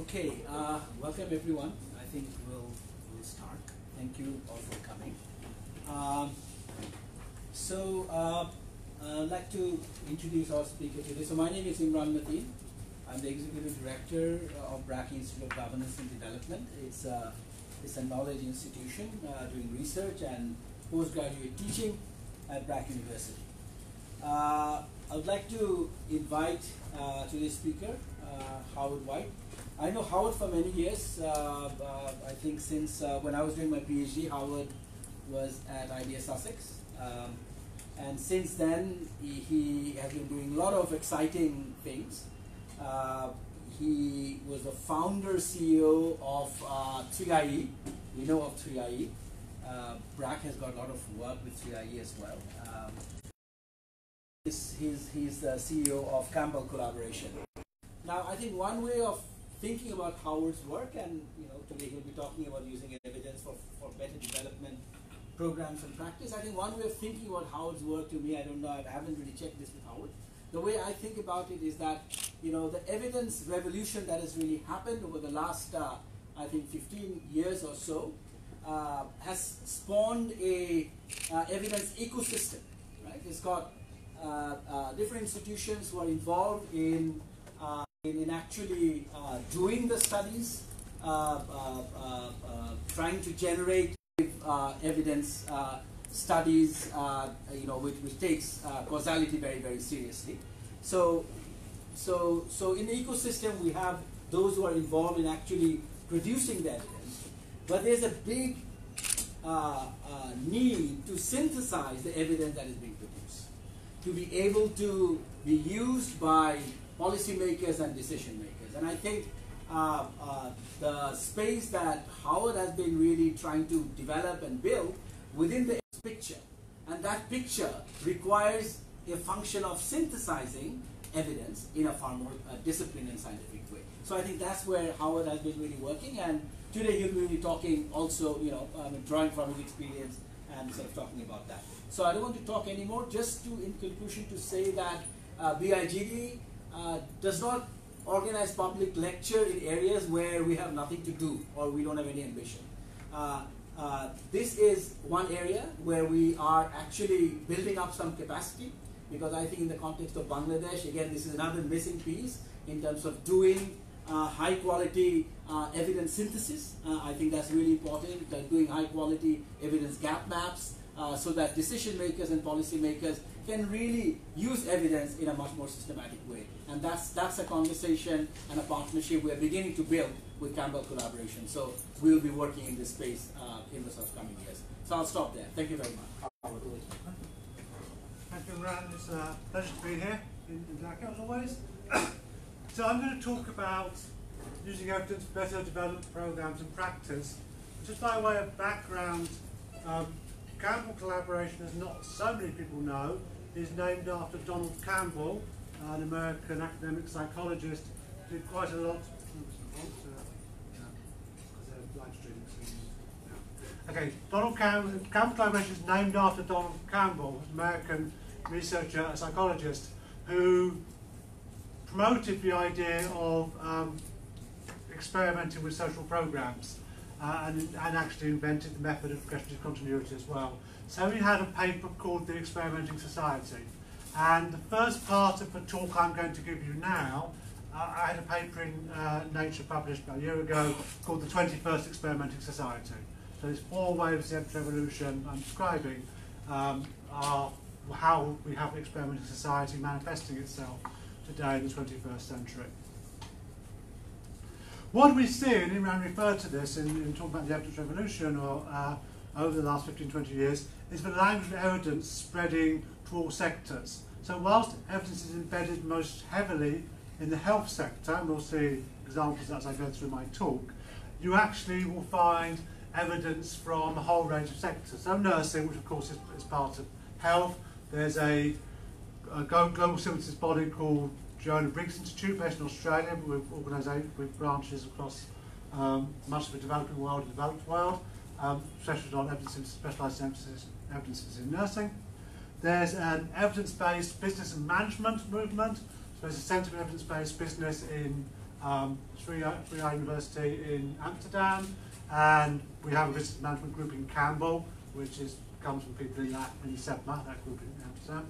Okay, welcome everyone. I think we'll start. Thank you all for coming. I'd like to introduce our speaker today. So my name is Imran Mateen. I'm the Executive Director of Brac Institute of Governance and Development. It's a knowledge institution doing research and postgraduate teaching at Brac University. I would like to invite today's speaker, Howard White. I know Howard for many years. I think since when I was doing my PhD, Howard was at IBS Sussex. And since then, he has been doing a lot of exciting things. He was the founder CEO of 3IE. We know of 3IE. Brac has got a lot of work with 3IE as well. He's the CEO of Campbell Collaboration. Now, I think one way of thinking about Howard's work, and today he'll be talking about using evidence for better development programs and practice. I think one way of thinking about Howard's work, to me, I don't know, I haven't really checked this with Howard. The way I think about it is that, the evidence revolution that has really happened over the last, I think, 15 years or so, has spawned a evidence ecosystem, right? It's got different institutions who are involved in actually doing the studies, trying to generate evidence studies, which takes causality very, very seriously. So in the ecosystem, we have those who are involved in actually producing the evidence, but there's a big need to synthesize the evidence that is being produced, to be able to be used by policymakers and decision makers. And I think the space that Howard has been really trying to develop and build within the picture, and that picture requires a function of synthesizing evidence in a far more disciplined and scientific way. So I think that's where Howard has been really working, and today he'll be really talking also, drawing from his experience and sort of talking about that. So I don't want to talk anymore, just to, in conclusion, to say that BIGD does not organize public lecture in areas where we have nothing to do or we don't have any ambition. This is one area where we are actually building up some capacity, because I think in the context of Bangladesh, again, this is another missing piece in terms of doing high quality evidence synthesis. I think that's really important, doing high quality evidence gap maps, so that decision makers and policy makers can really use evidence in a much more systematic way. And that's a conversation and a partnership we're beginning to build with Campbell Collaboration. So we'll be working in this space in the sort of coming years. So I'll stop there. Thank you very much. Thank you, Imran. It's a pleasure to be here in Dhaka, as always. So I'm going to talk about using evidence to better develop programs and practice. Just by way of background, Campbell Collaboration, as not so many people know, is named after Donald Campbell, an American academic psychologist who did quite a lot. Okay, Campbell Collaboration is named after Donald Campbell, an American researcher, a psychologist, who promoted the idea of experimenting with social programs and actually invented the method of progressive continuity as well. So he had a paper called The Experimenting Society. And the first part of the talk I'm going to give you now, I had a paper in Nature published about a year ago called The 21st Experimenting Society. So there's 4 waves of the revolution I'm describing are how we have an experimenting society manifesting itself today in the 21st century. What we see, and Imran referred to this in talking about the evidence revolution or over the last 15-20 years, is the language of evidence spreading to all sectors. So whilst evidence is embedded most heavily in the health sector, and we'll see examples as I go through my talk, you actually will find evidence from a whole range of sectors. So nursing, which of course is part of health. There's a global synthesis body called Joanna Briggs Institute, based in Australia, with branches across much of the developing world and developed world, specialised on specialised evidence in nursing. There's an evidence-based business and management movement. So there's a centre of evidence-based business in Vrije University in Amsterdam, and we have a research management group in Campbell, which comes from people in SEPMA, that group in Amsterdam.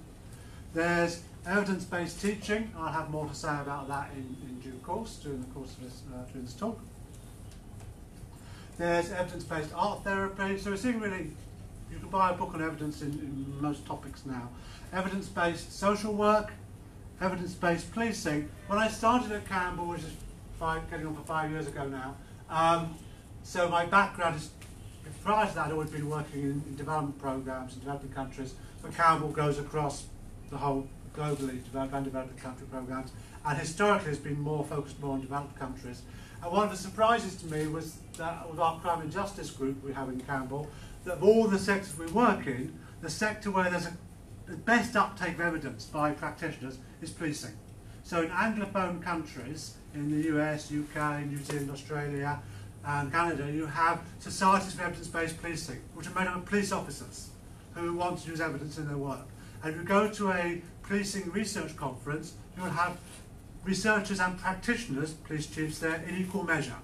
There's evidence-based teaching. I'll have more to say about that in due course, during the course of this talk. There's evidence-based art therapy. So we're seeing really, you can buy a book on evidence in most topics now. Evidence-based social work, evidence-based policing. When I started at Campbell, which is getting on for 5 years ago now, so my background is, prior to that, I'd always been working in development programs in developing countries, but Campbell goes across the whole globally developed and developing country programs, and historically has been focused more on developed countries. And one of the surprises to me was that with our crime and justice group we have in Campbell, that of all the sectors we work in, the sector where there's the best uptake of evidence by practitioners is policing. So in Anglophone countries, in the US, UK, New Zealand, Australia, and Canada, you have societies for evidence-based policing, which are made up of police officers who want to use evidence in their work. And if you go to a policing research conference, you will have researchers and practitioners, police chiefs there, in equal measure.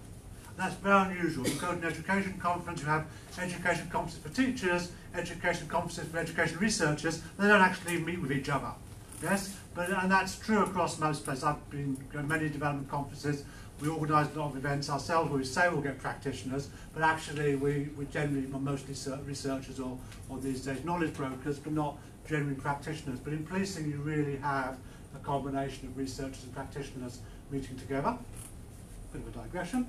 And that's very unusual. You go to an education conference, you have education conferences for teachers, education conferences for education researchers, they don't actually meet with each other. Yes? And that's true across most places. I've been to many development conferences. We organise a lot of events ourselves where we say we'll get practitioners, but actually we generally are mostly researchers or these days knowledge brokers, but not genuine practitioners. But in policing you really have a combination of researchers and practitioners meeting together. Bit of a digression.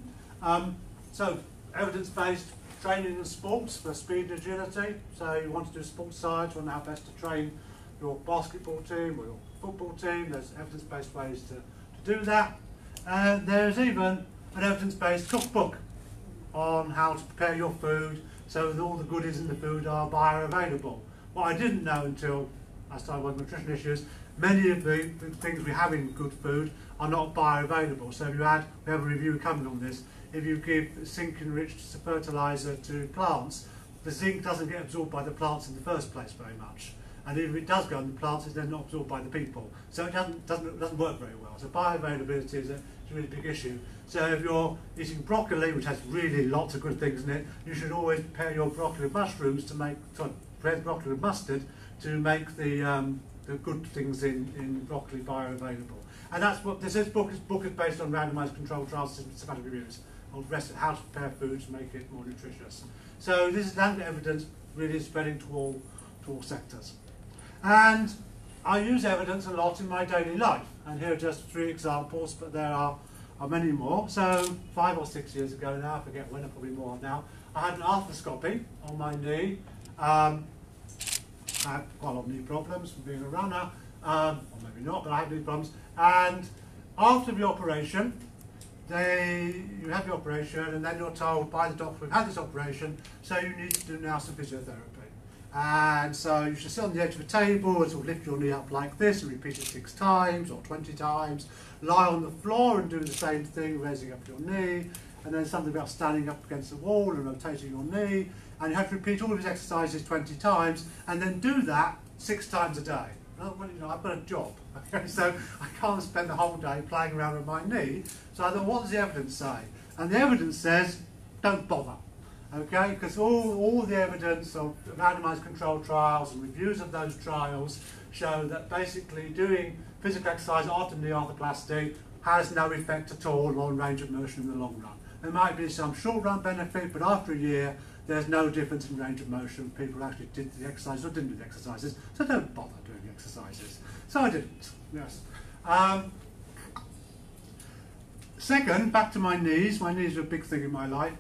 So evidence-based training in sports for speed and agility. So you want to do sports science, you want to know how best to train your basketball team or your football team. There's evidence-based ways to do that. There's even an evidence-based cookbook on how to prepare your food so that all the goodies in the food are bioavailable. What I didn't know until I started working with nutrition issues, many of the things we have in good food are not bioavailable. So if we have a review coming on this, if you give zinc-enriched fertiliser to plants, the zinc doesn't get absorbed by the plants in the first place very much. And if it does go in the plants, it's then not absorbed by the people. So it doesn't work very well. So bioavailability is a really big issue. So if you're eating broccoli, which has really lots of good things in it, you should always prepare your broccoli with mushrooms to make, prepare broccoli with mustard to make the good things in broccoli bioavailable. And that's what this book is based on randomised controlled trials and systematic reviews on how to prepare food to make it more nutritious. So this is evidence really spreading to all sectors. And I use evidence a lot in my daily life. And here are just 3 examples, but there are many more. So 5 or 6 years ago now, I forget when, probably more now, I had an arthroscopy on my knee. I had quite a lot of knee problems from being a runner, or maybe not, but I had knee problems. And after the operation, you have the operation, and then you're told by the doctor, we've had this operation, so you need to do now some physiotherapy. And so you should sit on the edge of a table and sort of lift your knee up like this and repeat it 6 times or 20 times. Lie on the floor and do the same thing, raising up your knee. And then something about standing up against the wall and rotating your knee. And you have to repeat all of these exercises 20 times and then do that 6 times a day. Well, you know, I've got a job, okay? So I can't spend the whole day playing around with my knee. So I thought, what does the evidence say? And the evidence says, don't bother. Okay, because all the evidence of randomised controlled trials and reviews of those trials show that basically doing physical exercise after knee arthroplasty has no effect at all on range of motion in the long run. There might be some short run benefit, but after a year there's no difference in range of motion. People actually did the exercises or didn't do the exercises, so don't bother doing the exercises. So I didn't, yes. Second, back to my knees. My knees are a big thing in my life.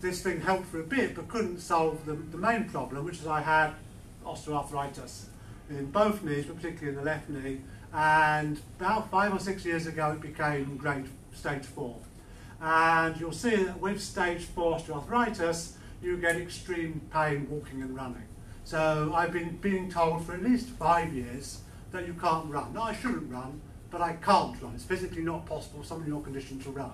This thing helped for a bit, but couldn't solve the main problem, which is I had osteoarthritis in both knees, but particularly in the left knee. And about 5 or 6 years ago, it became grade stage 4. And you'll see that with stage 4 osteoarthritis, you get extreme pain walking and running. So I've been being told for at least 5 years that you can't run. No, I shouldn't run, but I can't run. It's physically not possible for someone in your condition to run.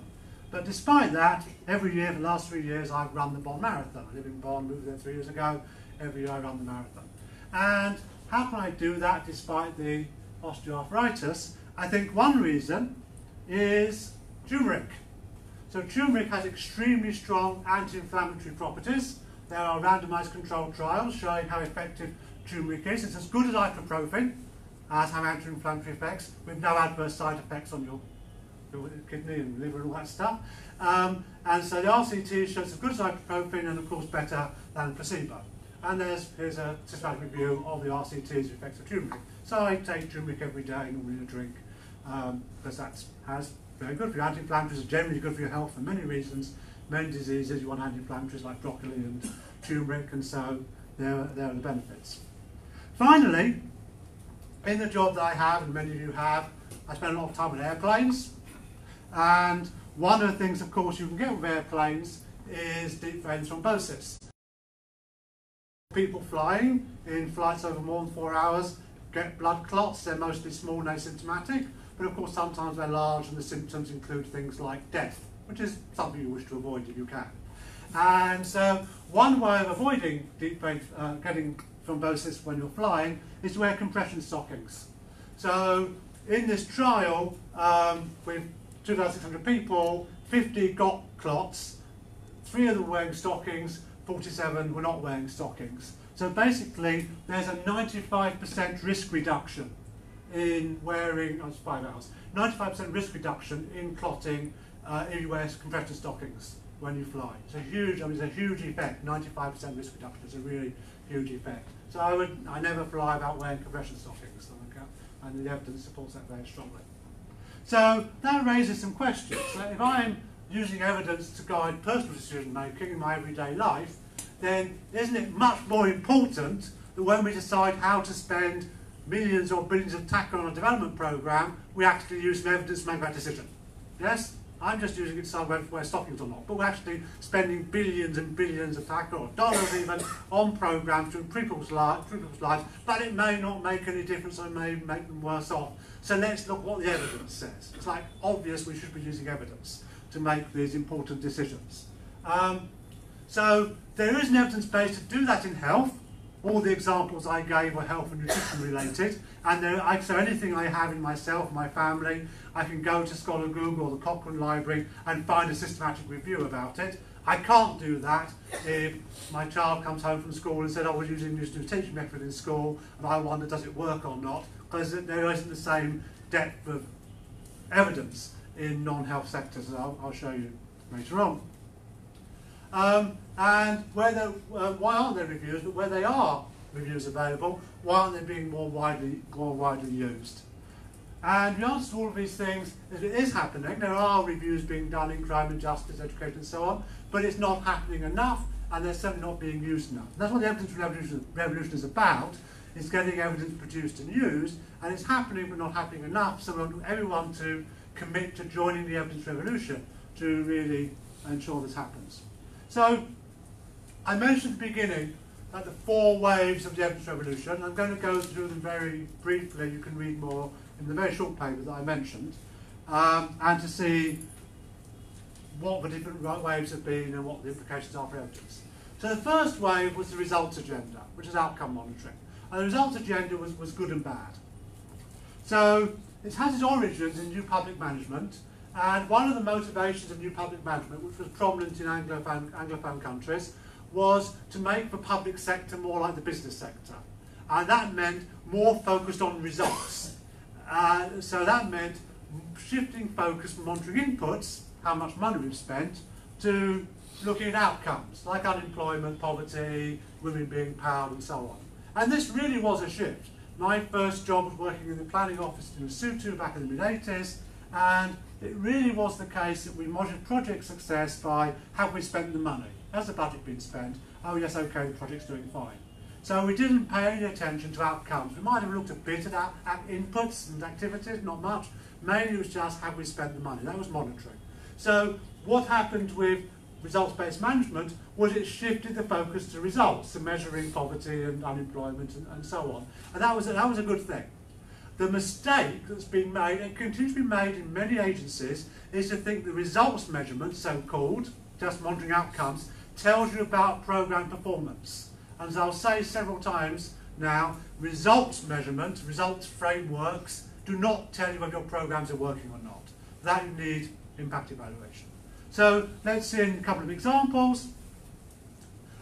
But despite that, every year for the last 3 years, I've run the Bonn Marathon. I live in Bonn, moved there 3 years ago. Every year I run the marathon. And how can I do that despite the osteoarthritis? I think one reason is turmeric. So turmeric has extremely strong anti-inflammatory properties. There are randomized controlled trials showing how effective turmeric is. It's as good as ibuprofen, as have anti-inflammatory effects, with no adverse side effects on your kidney and liver and all that stuff. And so the RCT shows as good as ibuprofen and of course better than placebo. And here's a systematic review of the RCT's effects of turmeric. So I take turmeric every day, normally in a drink, because that's very good for you. Anti-inflammatories are generally good for your health for many reasons. Many diseases you want anti-inflammatories like broccoli and turmeric, and so there are the benefits. Finally, in the job that I have, and many of you have, I spend a lot of time on airplanes. And one of the things, of course, you can get with airplanes is deep vein thrombosis. People flying in flights over more than 4 hours get blood clots. They're mostly small and asymptomatic, but of course sometimes they're large and the symptoms include things like death, which is something you wish to avoid if you can. And so one way of avoiding deep vein, getting thrombosis when you're flying is to wear compression stockings. So in this trial, with 2,600 people, 50 got clots, 3 of them were wearing stockings, 47 were not wearing stockings. So basically, there's a 95% risk reduction in wearing, oh, it's 5 hours, 95% risk reduction in clotting if you wear compression stockings when you fly. It's a huge, it's a huge effect, 95% risk reduction. It's a really huge effect. So I never fly without wearing compression stockings, and the evidence supports that very strongly. So that raises some questions. So if I'm using evidence to guide personal decision making in my everyday life, then isn't it much more important that when we decide how to spend millions or billions of TAC on a development program, we actually use some evidence to make that decision? Yes? I'm just using it to decide whether to wear stockings or not, but we're actually spending billions and billions of TAC or dollars even on programs to improve people's lives, but it may not make any difference or it may make them worse off. So let's look what the evidence says. It's like obvious we should be using evidence to make these important decisions. So there is an evidence base to do that in health. All the examples I gave were health and nutrition related, and so anything I have in myself, my family, I can go to Scholar Google or the Cochrane Library and find a systematic review about it. I can't do that if my child comes home from school and said, oh, we're using this new teaching method in school, and I wonder, does it work or not? Because there isn't the same depth of evidence in non-health sectors, as I'll show you later on. And why aren't there reviews? But where they are reviews available, why aren't they being more widely used? And the answer to all of these things is it is happening. There are reviews being done in crime and justice, education, and so on, but it's not happening enough, and they're certainly not being used enough. That's what the evidence revolution is about. Is getting evidence produced and used, and it's happening but not happening enough. So we want everyone to commit to joining the evidence revolution to really ensure this happens. So I mentioned at the beginning that the 4 waves of the evidence revolution. I'm going to go through them very briefly. You can read more in the very short paper that I mentioned, and to see what the different waves have been and what the implications are for evidence. So the first wave was the results agenda, which is outcome monitoring. And the results agenda was good and bad. So it has its origins in new public management, and one of the motivations of new public management, which was prominent in Anglophone countries, was to make the public sector more like the business sector. And that meant more focused on results. So that meant shifting focus from monitoring inputs, how much money we've spent, to looking at outcomes, like unemployment, poverty, women being empowered, and so on. And this really was a shift. My first job was working in the planning office in Lesotho back in the mid-80s, and it really was the case that we measured project success by have we spent the money? Has the budget been spent? Oh yes, okay, the project's doing fine. So we didn't pay any attention to outcomes. We might have looked a bit at inputs and activities, not much. Mainly it was just have we spent the money? That was monitoring. So what happened with results-based management was it shifted the focus to results, to measuring poverty and unemployment and so on. And that was a good thing. The mistake that's been made, and continues to be made in many agencies, is to think the results measurement, so-called, just monitoring outcomes, tells you about program performance. And as I'll say several times now, results measurement, results frameworks, do not tell you whether your programs are working or not. For that you need impact evaluation. So let's see a couple of examples.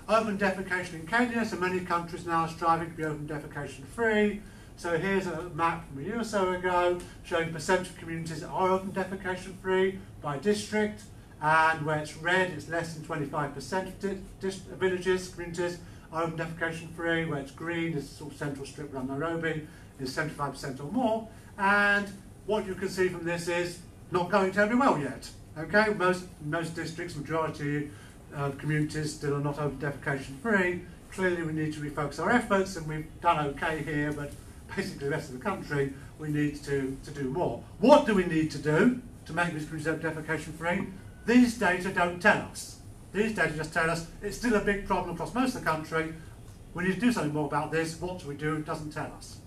Open defecation in Kenya, so many countries now are striving to be open defecation free. So here's a map from a year or so ago showing percentage of communities that are open defecation free by district, and where it's red it's less than 25% of villages, communities are open defecation free, where it's green, this sort of central strip around Nairobi, is 75% or more. And what you can see from this is not going terribly well yet. Okay, most districts, majority of communities still are not open defecation free. Clearly we need to refocus our efforts, and we've done okay here, but basically the rest of the country we need to do more. What do we need to do to make these communities open defecation free? These data don't tell us. These data just tell us it's still a big problem across most of the country. We need to do something more about this. What do we do? It doesn't tell us.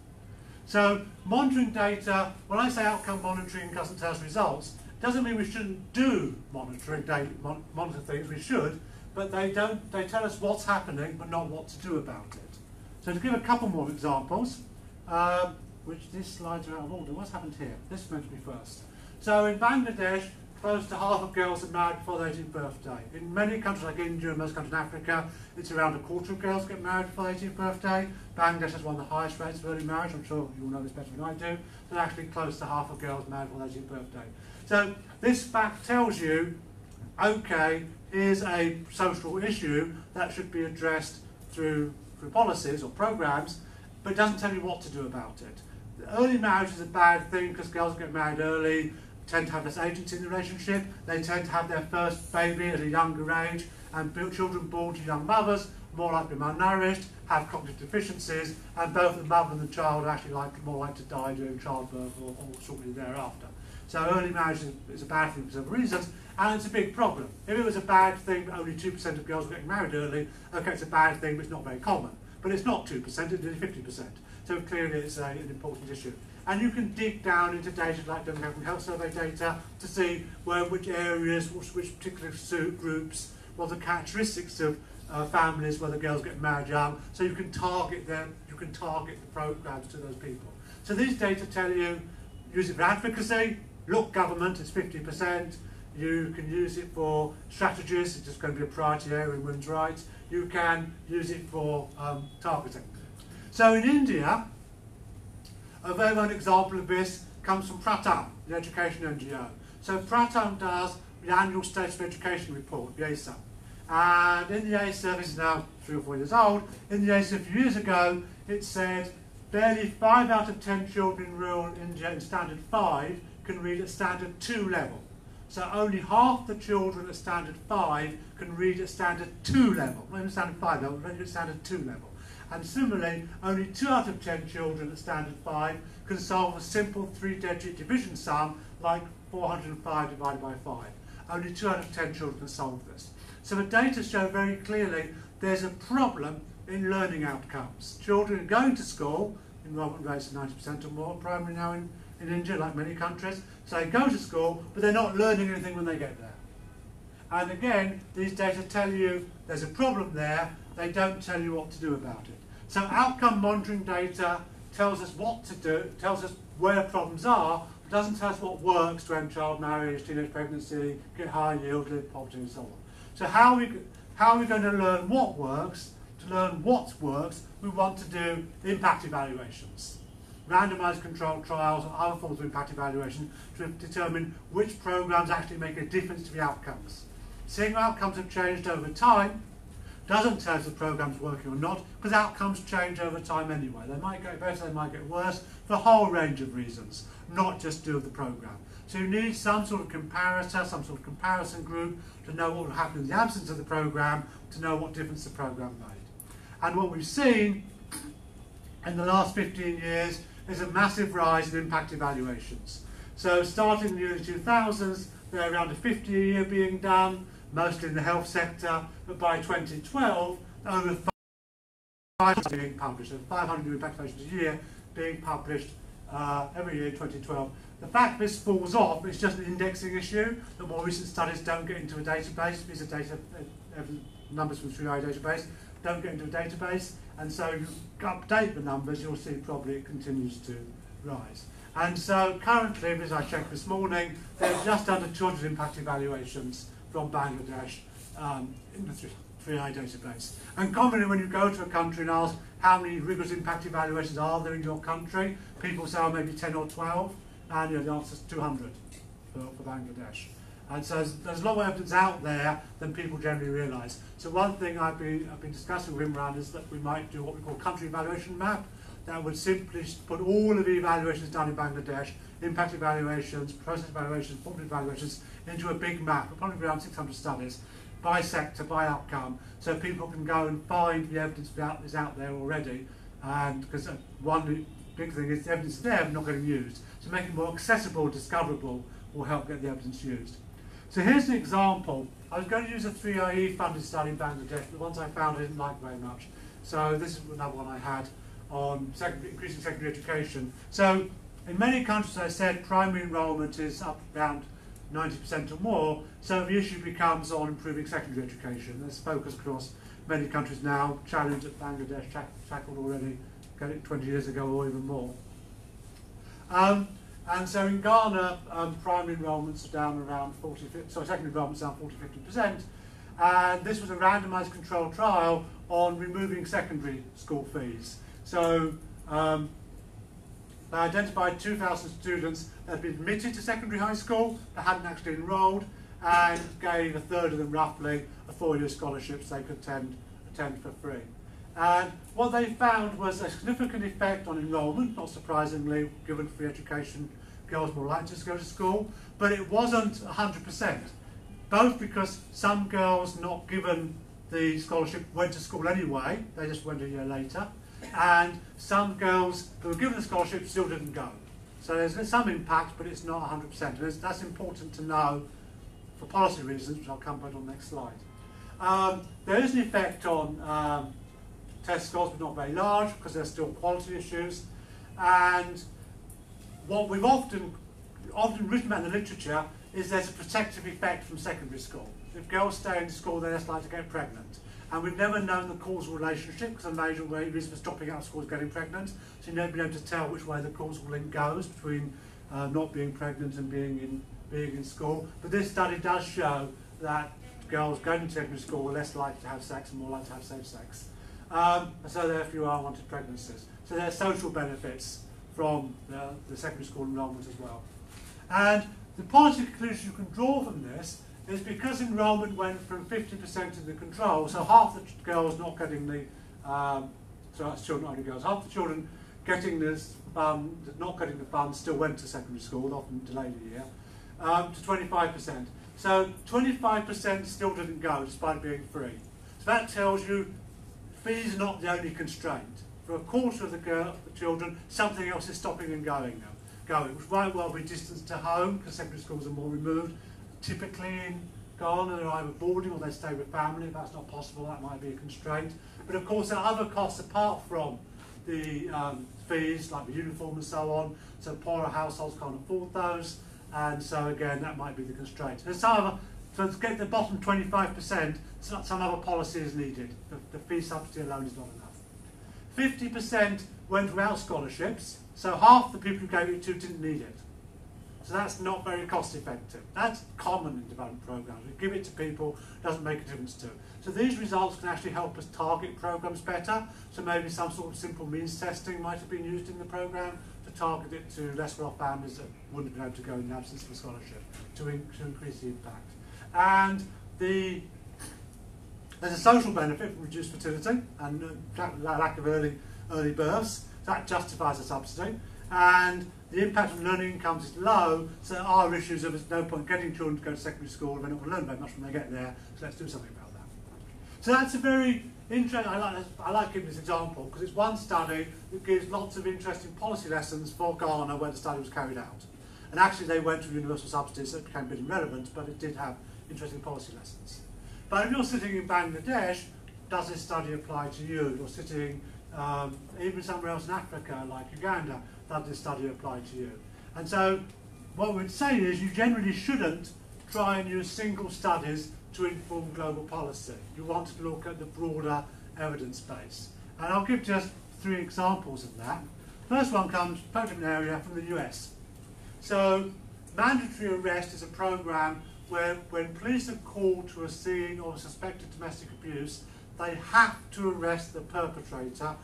So monitoring data, when I say outcome monitoring doesn't tell us results, doesn't mean we shouldn't do monitoring data, monitor things. We should, but they tell us what's happening, but not what to do about it. So to give a couple more examples, which these slides are out of order. What's happened here? This is meant to be first. So in Bangladesh, close to half of girls are married before their 18th birthday. In many countries like India and most countries in Africa, it's around a quarter of girls get married before their 18th birthday. Bangladesh has one of the highest rates of early marriage. I'm sure you all know this better than I do. But actually close to half of girls married before their 18th birthday. So this fact tells you, okay, here's a social issue that should be addressed through policies or programs, but it doesn't tell you what to do about it. Early marriage is a bad thing because girls get married early, tend to have less agency in the relationship, they tend to have their first baby at a younger age, and children born to young mothers more likely to be malnourished, have cognitive deficiencies, and both the mother and the child are actually more likely to die during childbirth or shortly thereafter. So early marriage is a bad thing for several reasons, and it's a big problem. If it was a bad thing, but only 2% of girls are getting married early, okay, it's a bad thing, but it's not very common. But it's not 2%, it's nearly 50%. So clearly it's an important issue. And you can dig down into data like demographic and health survey data to see which areas, which particular groups, what are the characteristics of families where the girls get married young, so you can target them, you can target the programs to those people. So these data tell you, use it for advocacy, look government, it's 50%, you can use it for strategies, it's just going to be a priority area in women's rights, you can use it for targeting. So in India, a very well example of this comes from Pratham, the education NGO. So Pratham does the annual State of Education report, the ASA. And in the ASA, this is now 3 or 4 years old, in the ASA a few years ago, it said barely 5 out of 10 children in rural India in standard 5 can read at standard 2 level. So only half the children at standard 5 can read at standard 2 level, not even standard 5 level, but at standard 2 level. And similarly, only 2 out of 10 children at standard 5 can solve a simple 3-digit division sum like 405 divided by 5. Only 2 out of 10 children can solve this. So the data show very clearly there's a problem in learning outcomes. Children are going to school, enrollment rates of 90% or more, primary now in India, like many countries. So they go to school, but they're not learning anything when they get there. And again, these data tell you there's a problem there, they don't tell you what to do about it. So outcome monitoring data tells us what to do, tells us where problems are, but doesn't tell us what works to end child marriage, teenage pregnancy, get high yield, live poverty and so on. So how are we going to learn what works? To learn what works, we want to do impact evaluations. Randomised controlled trials or other forms of impact evaluation to determine which programs actually make a difference to the outcomes. Seeing how outcomes have changed over time doesn't tell us if the program's working or not, because outcomes change over time anyway. They might get better, they might get worse, for a whole range of reasons, not just do with the program. So you need some sort of comparator, some sort of comparison group to know what will happen in the absence of the program, to know what difference the program made. And what we've seen in the last 15 years is a massive rise in impact evaluations. So starting in the early 2000s, there are around 50 a year being done, mostly in the health sector, but by 2012, over 500 being published, so 500 new impact evaluations a year being published every year in 2012. The fact this falls off is just an indexing issue. The more recent studies don't get into a database. These are data, numbers from the 3i database, don't get into a database, and so if you update the numbers, you'll see probably it continues to rise. And so currently, as I checked this morning, there's just under 200 impact evaluations from Bangladesh in the 3i database. And commonly when you go to a country and ask how many rigorous impact evaluations are there in your country, people say, oh, maybe 10 or 12, and the answer is 200 for Bangladesh. And so there's a lot more evidence out there than people generally realise. So one thing I've been discussing with Imran is that we might do what we call a country evaluation map that would simply put all of the evaluations done in Bangladesh, impact evaluations, process evaluations, poverty evaluations, into a big map, probably around 600 studies, by sector, by outcome, so people can go and find the evidence that is out there already. And because one big thing is the evidence is there but not getting used. So making it more accessible, discoverable, will help get the evidence used. So here's an example. I was going to use a 3IE funded study in Bangladesh, but the ones I found I didn't like very much. So this is another one I had on increasing secondary education. So in many countries, as I said, primary enrolment is up around 90% or more, so the issue becomes on improving secondary education. There's focus across many countries now, challenge that Bangladesh tackled already 20 years ago or even more. And so in Ghana, primary enrolments are down around secondary enrolments down 40–50%, and this was a randomised controlled trial on removing secondary school fees. So they identified 2,000 students that had been admitted to secondary high school but hadn't actually enrolled, and gave a third of them roughly a 4-year scholarship so they could attend for free. And what they found was a significant effect on enrolment, not surprisingly, given free education, girls more likely to go to school, but it wasn't 100%, both because some girls not given the scholarship went to school anyway, they just went a year later, and some girls who were given the scholarship still didn't go. So there's some impact, but it's not 100%. That's important to know for policy reasons, which I'll come back on the next slide. There is an effect on test scores, but not very large, because there's still quality issues. And what we've often written about in the literature is there's a protective effect from secondary school. If girls stay in school, they're less likely to get pregnant. And we've never known the causal relationship, because a major reason for stopping out of school is getting pregnant. So you've never been able to tell which way the causal link goes between not being pregnant and being in school. But this study does show that girls going to secondary school are less likely to have sex and more likely to have safe sex. So there are fewer unwanted pregnancies. So there are social benefits from the secondary school enrolment as well. And the policy conclusion you can draw from this is because enrolment went from 50% in the control, so half the girls not getting the, so that's children, not only girls, half the children getting this not getting the funds still went to secondary school, often delayed a year, to 25%. So 25% still didn't go despite being free. So that tells you fees are not the only constraint. For a quarter of the children, something else is stopping them going, which might well be distance to home, because secondary schools are more removed. Typically in Ghana, they're either boarding or they stay with family. If that's not possible, that might be a constraint. But of course, there are other costs apart from the fees, like the uniform and so on. So poorer households can't afford those. And so again, that might be the constraint. There's some other, so to get the bottom 25%, some other policy is needed. The fee subsidy alone is not enough. 50% went without scholarships, so half the people who gave it to didn't need it. So that's not very cost effective. That's common in development programs. We give it to people, doesn't make a difference to. So these results can actually help us target programs better. So maybe some sort of simple means testing might have been used in the program to target it to less well families that wouldn't have been able to go in the absence of a scholarship to increase the impact. And there's a social benefit from reduced fertility and lack of early births. That justifies a subsidy. And the impact on learning incomes is low, so there are issues of there's no point getting children to go to secondary school if they're not going to learn very much when they get there, so let's do something about that. So that's a very interesting, I like giving this example, because it's one study that gives lots of interesting policy lessons for Ghana where the study was carried out. And actually they went to universal subsidies, so it became a bit irrelevant, but it did have interesting policy lessons. But if you're sitting in Bangladesh, does this study apply to you? If you're sitting even somewhere else in Africa, like Uganda, does this study apply to you? And so what we'd say is you generally shouldn't try and use single studies to inform global policy. You want to look at the broader evidence base. And I'll give just 3 examples of that. First one comes from a different area, from the US. So mandatory arrest is a program where when police are called to a scene of suspected domestic abuse, they have to arrest the perpetrator,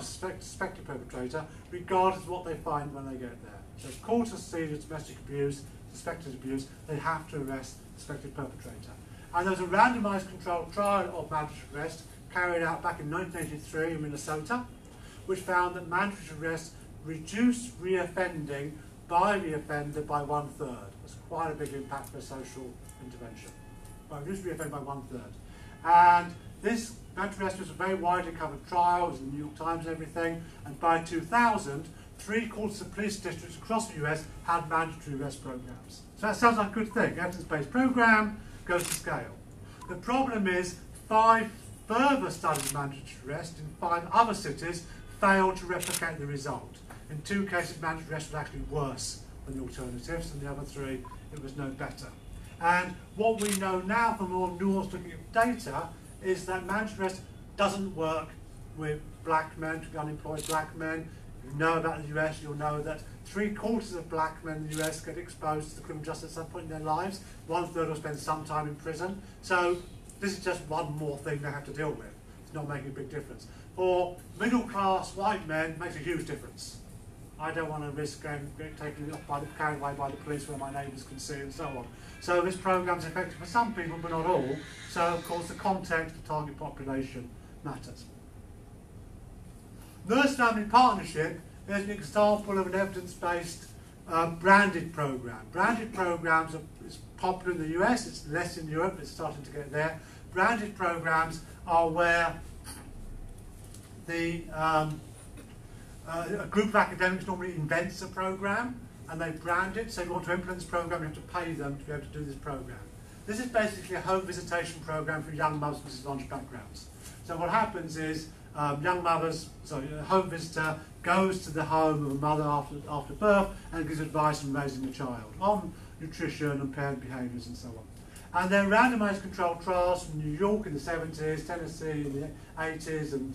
suspected perpetrator, regardless of what they find when they get there. So called to a scene of domestic abuse, suspected abuse, they have to arrest the suspected perpetrator. And there was a randomised controlled trial of mandatory arrest carried out back in 1983 in Minnesota, which found that mandatory arrest reduced reoffending by the offender by 1/3. That's quite a big impact for a social intervention. Well, reduced reoffending by 1/3. And this mandatory arrest was a very widely covered trial, it was in the New York Times and everything, and by 2000, 3/4 of police districts across the US had mandatory arrest programs. So that sounds like a good thing. Evidence-based program goes to scale. The problem is 5 further studies of mandatory arrest in 5 other cities failed to replicate the result. In 2 cases, mandatory arrest was actually worse than the alternatives, and the other 3, it was no better. And what we know now from more nuanced looking at data is that mandatory arrest doesn't work with black men, unemployed black men. If you know about the US, you'll know that 3/4 of black men in the US get exposed to the criminal justice at some point in their lives. 1/3 will spend some time in prison. So this is just one more thing they have to deal with. It's not making a big difference. For middle-class white men, it makes a huge difference. I don't want to risk getting taken off carried away by the police where my neighbours can see and so on. So this programme is effective for some people, but not all. So of course the context, the target population matters. Nurse-family partnership is an example of an evidence-based branded programme. Branded programmes are popular in the US, it's less in Europe, it's starting to get there. Branded programmes are where a group of academics normally invents a programme and they brand it. So if you want to implement this programme, you have to pay them to be able to do this programme. This is basically a home visitation programme for young mothers with disadvantaged backgrounds. So what happens is a home visitor goes to the home of a mother after birth and gives advice on raising a child on nutrition and parent behaviours and so on. And they're randomised controlled trials from New York in the 70s, Tennessee in the 80s, and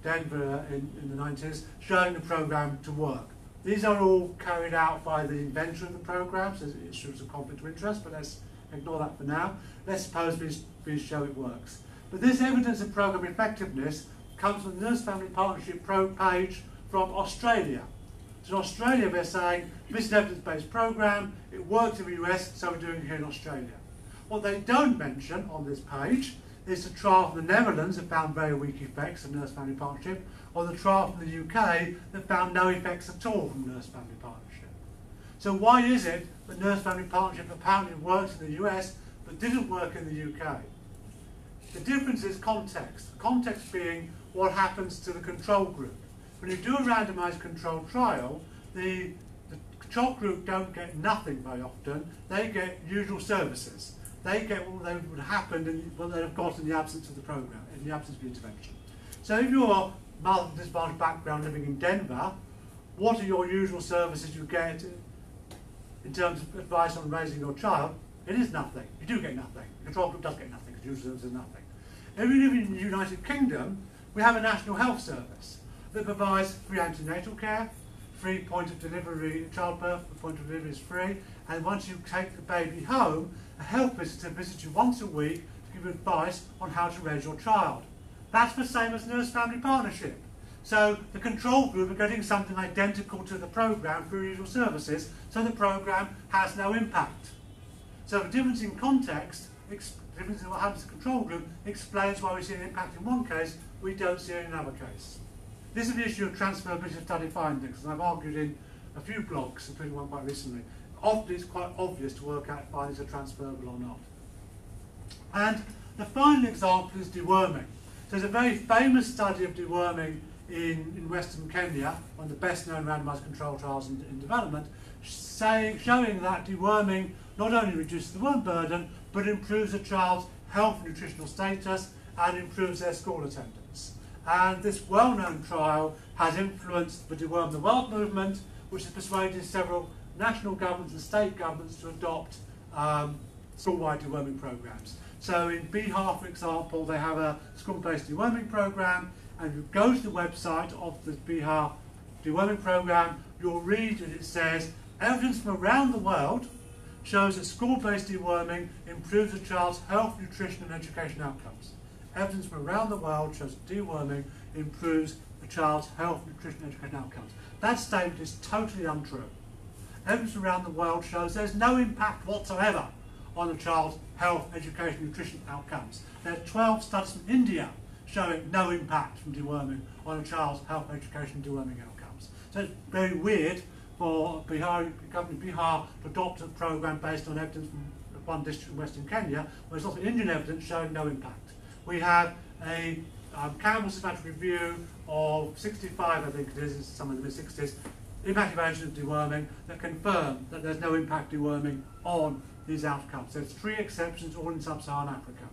Denver in the 90s, showing the programme to work. These are all carried out by the inventor of the programme, so it shows a conflict of interest, but let's ignore that for now. Let's suppose these show it works. But this evidence of programme effectiveness comes from the Nurse Family Partnership page from Australia. So in Australia they're saying, this is an evidence-based programme, it works in the US, so we're doing it here in Australia. What they don't mention on this page is the trial from the Netherlands that found very weak effects of nurse-family partnership, or the trial from the UK that found no effects at all from nurse-family partnership. So why is it that nurse-family partnership apparently works in the US but didn't work in the UK? The difference is context. Context being what happens to the control group. When you do a randomised controlled trial, the control group don't get nothing very often, they get usual services. They get what would happen and what they'd have got in the absence of the programme, in the absence of the intervention. So if you're a mother with disadvantaged background living in Denver, what are your usual services you get in terms of advice on raising your child? It is nothing. You do get nothing. The control group does get nothing, because usual services are nothing. If you live in the United Kingdom, we have a national health service that provides free antenatal care, free point of delivery, childbirth, the point of delivery is free, and once you take the baby home, a health visitor visits you once a week to give you advice on how to raise your child. That's the same as nurse-family partnership. So the control group are getting something identical to the programme through usual services, so the programme has no impact. So the difference in context, the difference in what happens to the control group, explains why we see an impact in one case, we don't see it in another case. This is the issue of transferability of study findings, and I've argued in a few blogs, including one quite recently. Often it's quite obvious to work out if findings are transferable or not. And the final example is deworming. So there's a very famous study of deworming in Western Kenya, one of the best known randomised control trials in development, showing that deworming not only reduces the worm burden, but improves a child's health and nutritional status and improves their school attendance. And this well-known trial has influenced the Deworm the World movement, which has persuaded several national governments and state governments to adopt school-wide deworming programs. So in Bihar, for example, they have a school-based deworming program, and you go to the website of the Bihar deworming program, you'll read that it says, evidence from around the world shows that school-based deworming improves a child's health, nutrition and education outcomes. Evidence from around the world shows that deworming improves a child's health, nutrition and education outcomes. That statement is totally untrue. Evidence from around the world shows there's no impact whatsoever on a child's health, education, nutrition outcomes. There are 12 studies from India showing no impact from deworming on a child's health, education, deworming outcomes. So it's very weird for Bihar, company Bihar to adopt a program based on evidence from one district in Western Kenya, where there's lots of Indian evidence showing no impact. We have a Campbell systematic review of 65, I think it is, some of the mid-60s, impact evaluation of deworming that confirm that there's no impact deworming on these outcomes. There's 3 exceptions, all in sub-Saharan Africa.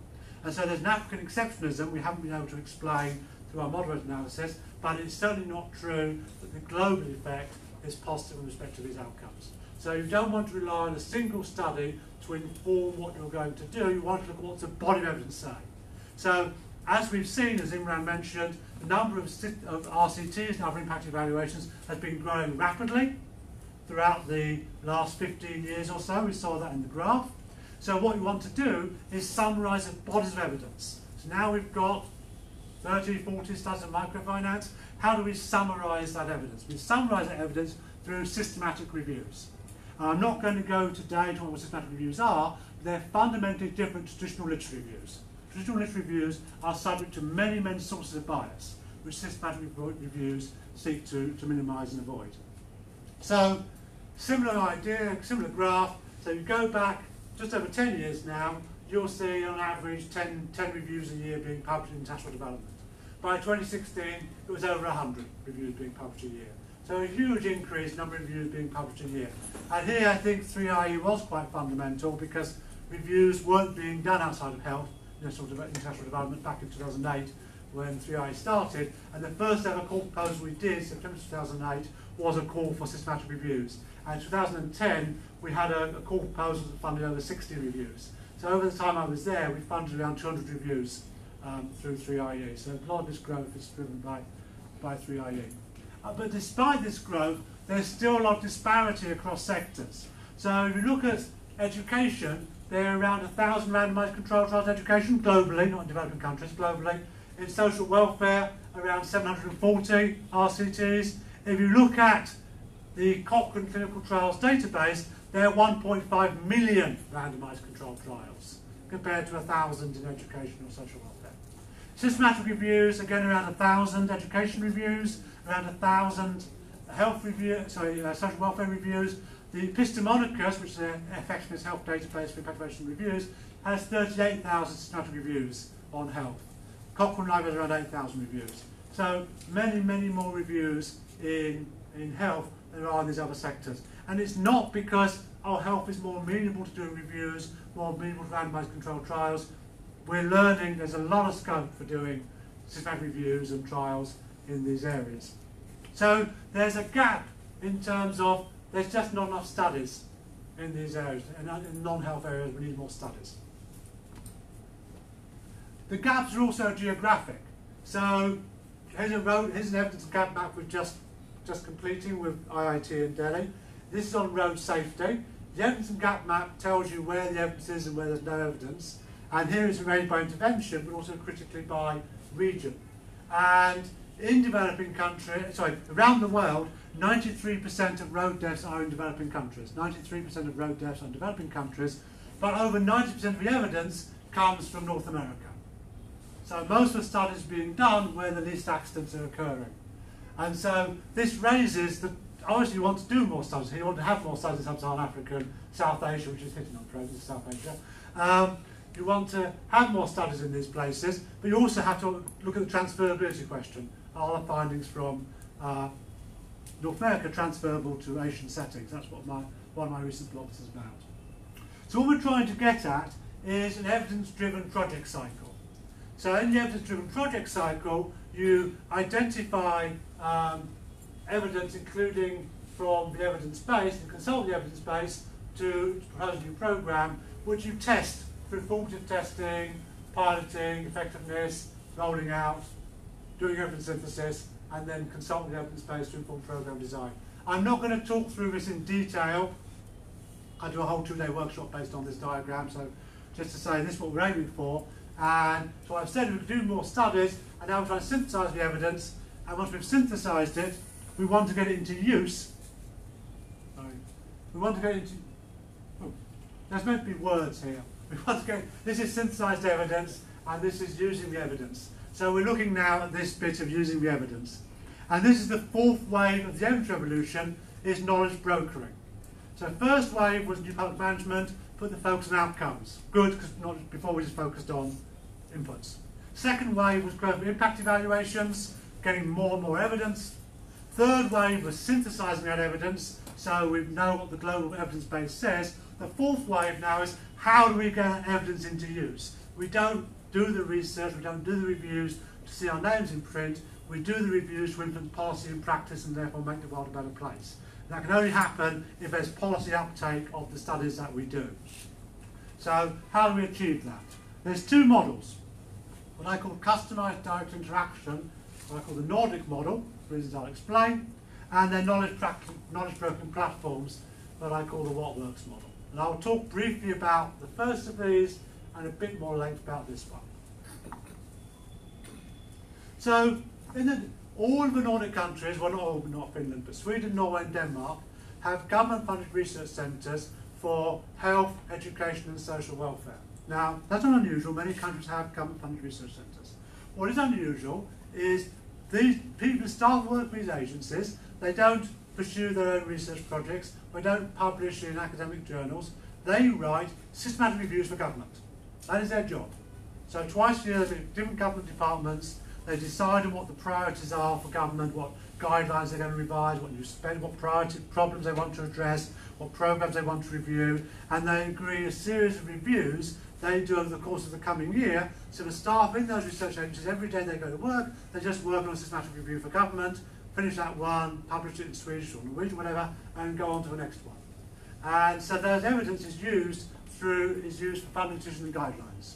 And so there's an African exceptionalism we haven't been able to explain through our moderate analysis, but it's certainly not true that the global effect is positive with respect to these outcomes. So you don't want to rely on a single study to inform what you're going to do. You want to look at what the body of evidence say. So as we've seen, as Imran mentioned, the number of RCTs and other impact evaluations has been growing rapidly throughout the last 15 years or so. We saw that in the graph. So what we want to do is summarise the bodies of evidence. So now we've got 30, 40 studies of microfinance. How do we summarise that evidence? We summarise that evidence through systematic reviews. I'm not going to go today to what systematic reviews are, but they're fundamentally different to traditional literature reviews. Traditional literature reviews are subject to many, many sources of bias, which systematic reviews seek to minimise and avoid. So, similar idea, similar graph. So you go back just over 10 years now, you'll see on average 10 reviews a year being published in international development. By 2016, it was over 100 reviews being published a year. So a huge increase in number of reviews being published a year. And here I think 3IE was quite fundamental because reviews weren't being done outside of health, international development back in 2008 when 3IE started. And the first ever call proposal we did, September 2008, was a call for systematic reviews. And in 2010, we had a call proposal that funded over 60 reviews. So over the time I was there, we funded around 200 reviews through 3IE. So a lot of this growth is driven by 3IE. But despite this growth, there's still a lot of disparity across sectors. So if you look at education, there are around 1,000 randomised controlled trials in education globally, not in developing countries, globally. In social welfare, around 740 RCTs. If you look at the Cochrane Clinical Trials database, there are 1.5 million randomised controlled trials, compared to 1,000 in education or social welfare. Systematic reviews, again around 1,000 education reviews, around 1,000 social welfare reviews. The Epistemonicus, which is an effectiveness health database for impact evaluation reviews, has 38,000 systematic reviews on health. Cochrane Live has around 8,000 reviews. So many, many more reviews in health than there are in these other sectors. And it's not because our health is more amenable to doing reviews, more amenable to randomised controlled trials. We're learning there's a lot of scope for doing systematic reviews and trials in these areas. So there's a gap in terms of there's just not enough studies in these areas. And in non-health areas, we need more studies. The gaps are also geographic. So here's an evidence gap map we're just completing with IIT in Delhi. This is on road safety. The evidence and gap map tells you where the evidence is and where there's no evidence. And here it's arranged by intervention, but also critically by region. And in developing countries, around the world, 93% of road deaths are in developing countries. 93% of road deaths are in developing countries, but over 90% of the evidence comes from North America. So most of the studies being done where the least accidents are occurring. And so this raises the, obviously you want to do more studies. You want to have more studies in Sub-Saharan Africa and South Asia, which is hitting on progress, South Asia. You want to have more studies in these places, but you also have to look at the transferability question. Are the findings from North America transferable to Asian settings? That's what one of my recent blogs is about. So what we're trying to get at is an evidence-driven project cycle. So in the evidence-driven project cycle, you identify evidence, including from the evidence base, and consult the evidence base to propose a new program, which you test through formative testing, piloting, effectiveness, rolling out, doing evidence synthesis, and then consult the evidence base to inform program design. I'm not going to talk through this in detail. I do a whole 2-day workshop based on this diagram, so just to say this is what we're aiming for. And so I've said we could do more studies, and now we're trying to synthesize the evidence, and once we've synthesized it, we want to get it into use. Sorry. We want to get it into, oh, there's meant to be words here. We want to get, this is synthesized evidence, and this is using the evidence. So we're looking now at this bit of using the evidence. And this is the fourth wave of the evidence revolution, is knowledge brokering. So first wave was new public management, put the focus on outcomes. Good, because not before we just focused on inputs. Second wave was growth of impact evaluations, getting more and more evidence. Third wave was synthesizing that evidence, so we know what the global evidence base says. The fourth wave now is how do we get evidence into use? We don't do the research, we don't do the reviews to see our names in print, we do the reviews to influence policy and practice and therefore make the world a better place. That can only happen if there's policy uptake of the studies that we do. So how do we achieve that? There's two models. What I call customised direct interaction, what I call the Nordic model, for reasons I'll explain, and then knowledge broking platforms, that I call the What Works model. And I'll talk briefly about the first of these and a bit more length about this one. So all of the Nordic countries, well not Finland, but Sweden, Norway and Denmark, have government-funded research centres for health, education and social welfare. Now, that's not unusual. Many countries have government-funded research centres. What is unusual is these people who staff work for these agencies, they don't pursue their own research projects, they don't publish in academic journals, they write systematic reviews for government. That is their job. So twice a year, different government departments, they decide on what the priorities are for government, what guidelines they're going to revise, what you spend, what priority problems they want to address, what programs they want to review, and they agree a series of reviews they do over the course of the coming year. So the staff in those research agencies, every day they go to work, they just work on a systematic review for government, finish that one, publish it in Swedish or Norwegian, whatever, and go on to the next one. And so those evidence is used for funding decisions and guidelines.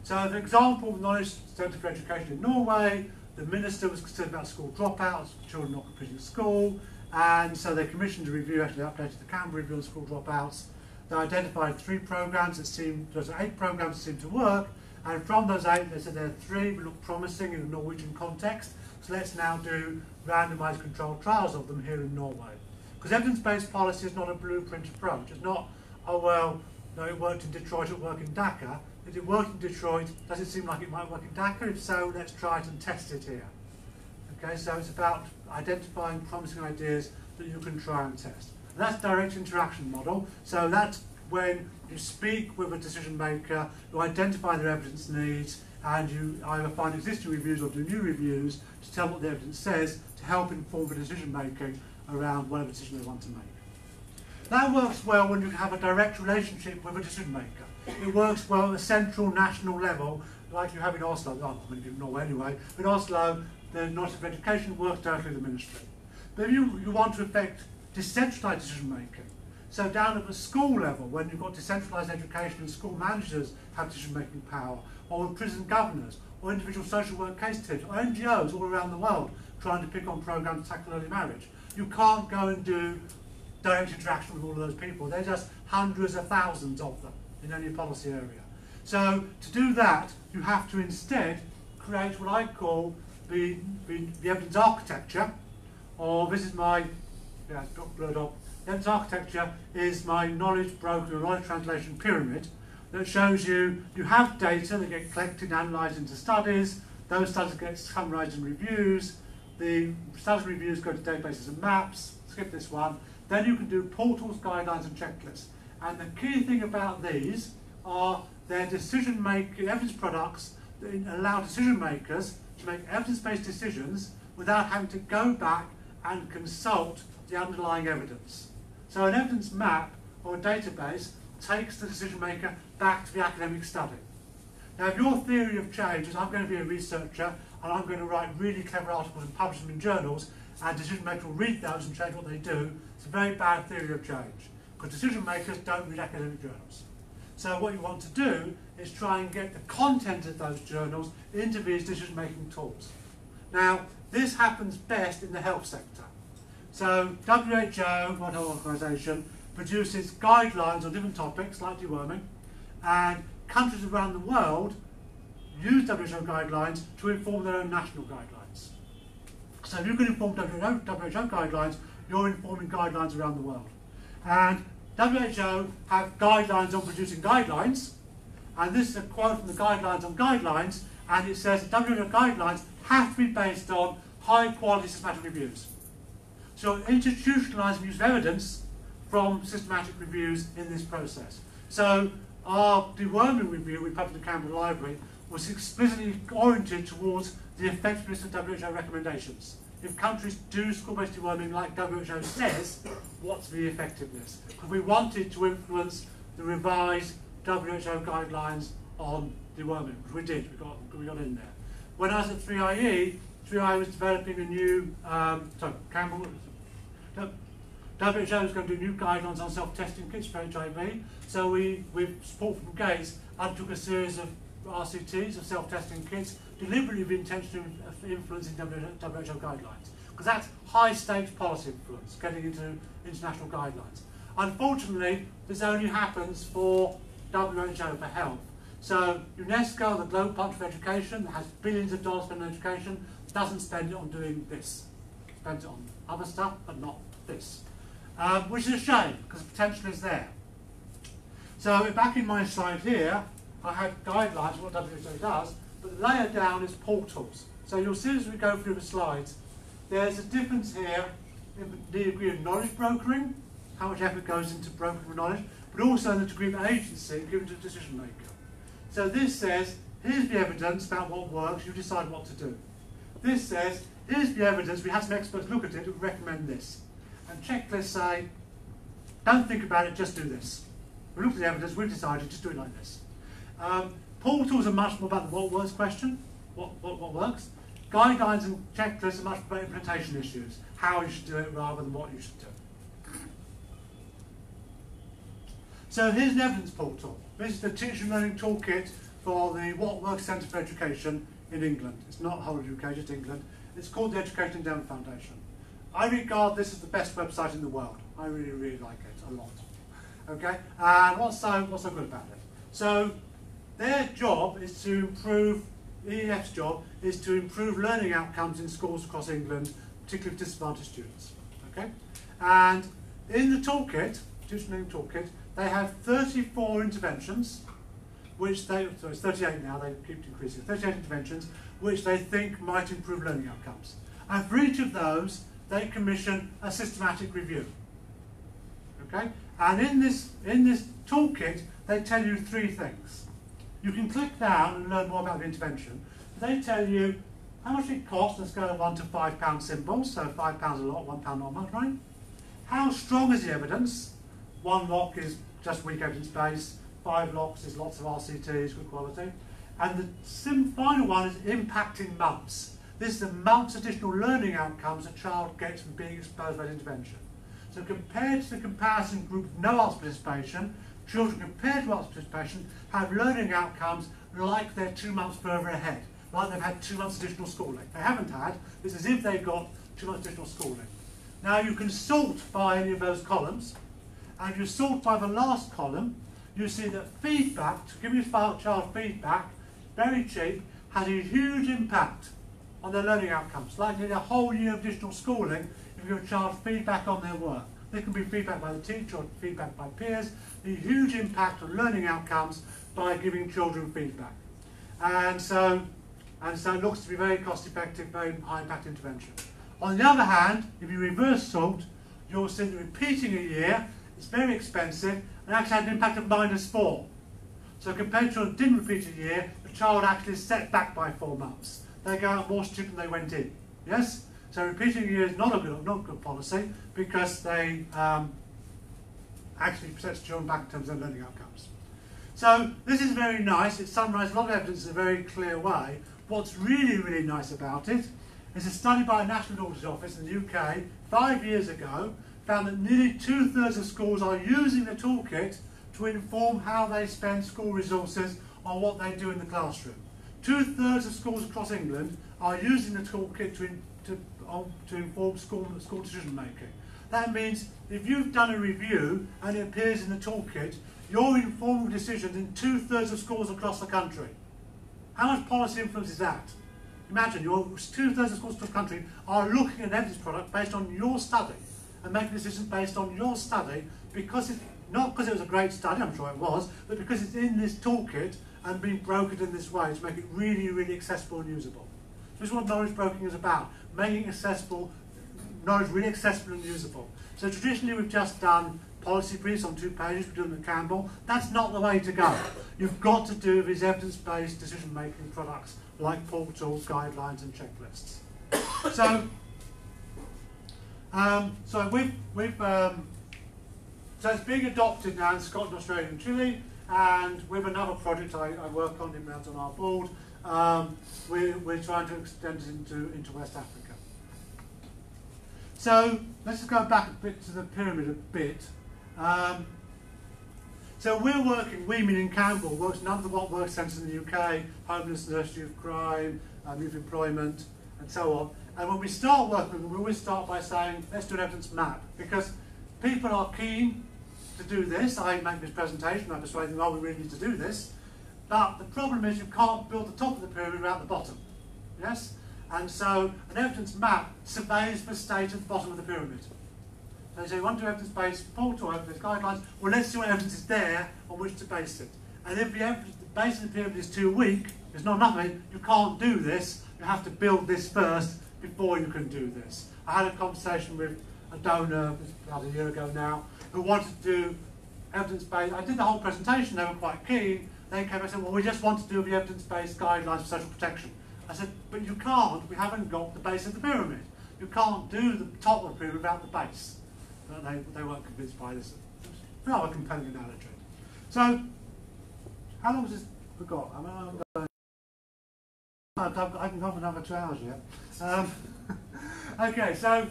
So the example of Knowledge Centre for Education in Norway, the minister was concerned about school dropouts, children not completing school, and so they commissioned a review, actually updated the Campbell review on school dropouts. They identified 3 programs that seemed, there's 8 programs that seemed to work, and from those 8 they said there are 3 that look promising in a Norwegian context, so let's now do randomised controlled trials of them here in Norway. Because evidence-based policy is not a blueprint approach. It's not, oh well, no, it worked in Detroit, it worked in Dhaka. If it worked in Detroit, does it seem like it might work in Dhaka? If so, let's try it and test it here. Okay, so it's about identifying promising ideas that you can try and test. And that's direct interaction model. So that's when you speak with a decision maker, you identify their evidence needs, and you either find existing reviews or do new reviews to tell what the evidence says to help inform the decision making around whatever decision they want to make. That works well when you have a direct relationship with a decision maker. It works well at a central national level, like you have in Oslo. Well, not many people in Norway anyway. In Oslo, the Knowledge of Education works directly with the ministry. But if you want to affect decentralised decision making, so down at the school level, when you've got decentralised education and school managers have decision making power, or prison governors, or individual social work case teams, or NGOs all around the world trying to pick on programmes to tackle early marriage, you can't go and do direct interaction with all of those people. There's just hundreds of thousands of them in any policy area. So to do that, you have to instead create what I call the evidence architecture, or this is my, yeah, it's got blurred up. The evidence architecture is my knowledge broker, knowledge translation pyramid that shows you have data that get collected and analysed into studies. Those studies get summarised in reviews. The studies and reviews go to databases and maps. Skip this one. Then you can do portals, guidelines and checklists. And the key thing about these are their decision-making evidence products that allow decision makers to make evidence-based decisions without having to go back and consult the underlying evidence. So an evidence map or a database takes the decision maker back to the academic study. Now if your theory of change is I'm going to be a researcher and I'm going to write really clever articles and publish them in journals and decision makers will read those and change what they do, it's a very bad theory of change because decision makers don't read academic journals. So what you want to do is try and get the content of those journals into these decision making tools. Now This happens best in the health sector. So WHO, World Health Organization, produces guidelines on different topics like deworming, and countries around the world use WHO guidelines to inform their own national guidelines. So if you can inform WHO guidelines, you're informing guidelines around the world. And WHO have guidelines on producing guidelines, and this is a quote from the guidelines on guidelines, and it says that WHO guidelines have to be based on high quality systematic reviews. So institutionalising use of evidence from systematic reviews in this process. So our deworming review we published in the Campbell Library was explicitly oriented towards the effectiveness of WHO recommendations. If countries do school-based deworming like WHO says, what's the effectiveness? Because we wanted to influence the revised WHO guidelines on deworming, which we did, we got in there. When I was at 3IE, 3IE was developing a new, WHO was going to do new guidelines on self-testing kits for HIV, so we, with support from Gates, undertook a series of RCTs, of self-testing kits, deliberately with the intention of influencing WHO guidelines, because that's high-stakes policy influence, getting into international guidelines. Unfortunately, this only happens for WHO for health. So UNESCO, the global partner for education, that has billions of dollars spent on education, doesn't spend it on doing this. It spends it on other stuff, but not this. Which is a shame, because the potential is there. So back in my slide here, I had guidelines for what WHO does, but the layer down is portals. So you'll see as we go through the slides, there's a difference here in the degree of knowledge brokering, how much effort goes into brokering knowledge, but also in the degree of agency given to the decision maker. So this says, here's the evidence about what works, you decide what to do. This says, here's the evidence, we had some experts look at it and recommend this. And checklists say, don't think about it, just do this. We looked at the evidence, we've decided, just do it like this. Portals are much more about the what works question, what works. Guidelines and checklists are much about implementation issues, how you should do it rather than what you should do. So here's an evidence portal. This is the Teaching and Learning Toolkit for the What Works Centre for Education in England. It's not whole of the UK, just England. It's called the Education Endowment Foundation. I regard this as the best website in the world. I really, really like it a lot. Okay, and what's so good about it? So their job is to improve, EEF's job is to improve learning outcomes in schools across England, particularly for disadvantaged students. Okay, and in the toolkit, Teaching and Learning Toolkit, they have 34 interventions, which they, so it's 38 now, they keep increasing, 38 interventions, which they think might improve learning outcomes. And for each of those, they commission a systematic review. Okay? And in this toolkit, they tell you three things. You can click down and learn more about the intervention. They tell you how much it costs on a scale of 1 to £5 symbols, so £5 a lot, £1 not much, right? How strong is the evidence? 1 lock is just weak evidence base, 5 locks is lots of RCTs, good quality. And the final one is impacting months. This is the month's additional learning outcomes a child gets from being exposed by intervention. So compared to the comparison group of no arts participation, children compared to arts participation have learning outcomes like they're 2 months further ahead, like they've had 2 months additional schooling. They haven't had, it's as if they've got 2 months additional schooling. Now you can sort by any of those columns, and if you sort by the last column, you see that feedback, to give your child feedback, very cheap, has a huge impact on their learning outcomes, like nearly a whole year of additional schooling if you give a child feedback on their work. There can be feedback by the teacher or feedback by peers, a huge impact on learning outcomes by giving children feedback. And so it looks to be very cost effective, very high impact intervention. On the other hand, if you reverse sort, you'll see that repeating a year is very expensive and actually had an impact of -4. So compared to children who didn't repeat a year, the child actually is set back by 4 months. They go out more stupid than they went in. Yes? So repeating a year is not a good policy because they actually sets children back in terms of their learning outcomes. So this is very nice. It summarises a lot of evidence in a very clear way. What's really, really nice about it is a study by a National Audit Office in the UK 5 years ago found that nearly 2/3 of schools are using the toolkit to inform how they spend school resources on what they do in the classroom. 2/3 of schools across England are using the toolkit to to inform school decision making. That means if you've done a review and it appears in the toolkit, you're informing decisions in 2/3 of schools across the country. How much policy influence is that? Imagine your 2/3 of schools across the country are looking at an evidence product based on your study and making decisions based on your study, because it's not because it was a great study, I'm sure it was, but because it's in this toolkit and being brokered in this way to make it really, really accessible and usable. So this is what knowledge broking is about, making accessible, knowledge really accessible and usable. So traditionally we've just done policy briefs on 2 pages, we're doing them at Campbell. That's not the way to go. You've got to do these evidence-based decision-making products like portals, guidelines and checklists. So it's being adopted now in Scotland, Australia and Chile, and with another project I work on, in on our board, we're trying to extend it into West Africa. So let's just go back a bit to the pyramid a bit. So we're working, we meaning Campbell, works none of the what work centres in the UK, homelessness, youth crime, youth employment, and so on. And when we start working, we always start by saying, let's do an evidence map, because people are keen to do this. I make this presentation, I persuade them, oh, we really need to do this. But the problem is you can't build the top of the pyramid without the bottom. Yes? And so an evidence map surveys the state at the bottom of the pyramid. So you say, you want to do evidence-based portal, evidence guidelines, well, let's see what evidence is there on which to base it. And if the base of the pyramid is too weak, there's not enough of it, you can't do this, you have to build this first before you can do this. I had a conversation with a donor about a year ago now who wanted to do evidence-based. I did the whole presentation, they were quite keen. They came and said, well, we just want to do the evidence-based guidelines for social protection. I said, but you can't, we haven't got the base of the pyramid. You can't do the top of the pyramid without the base. But they weren't convinced by this. It's rather a compelling analogy. So, how long has this got? I can go for another 2 hours yet. Okay, so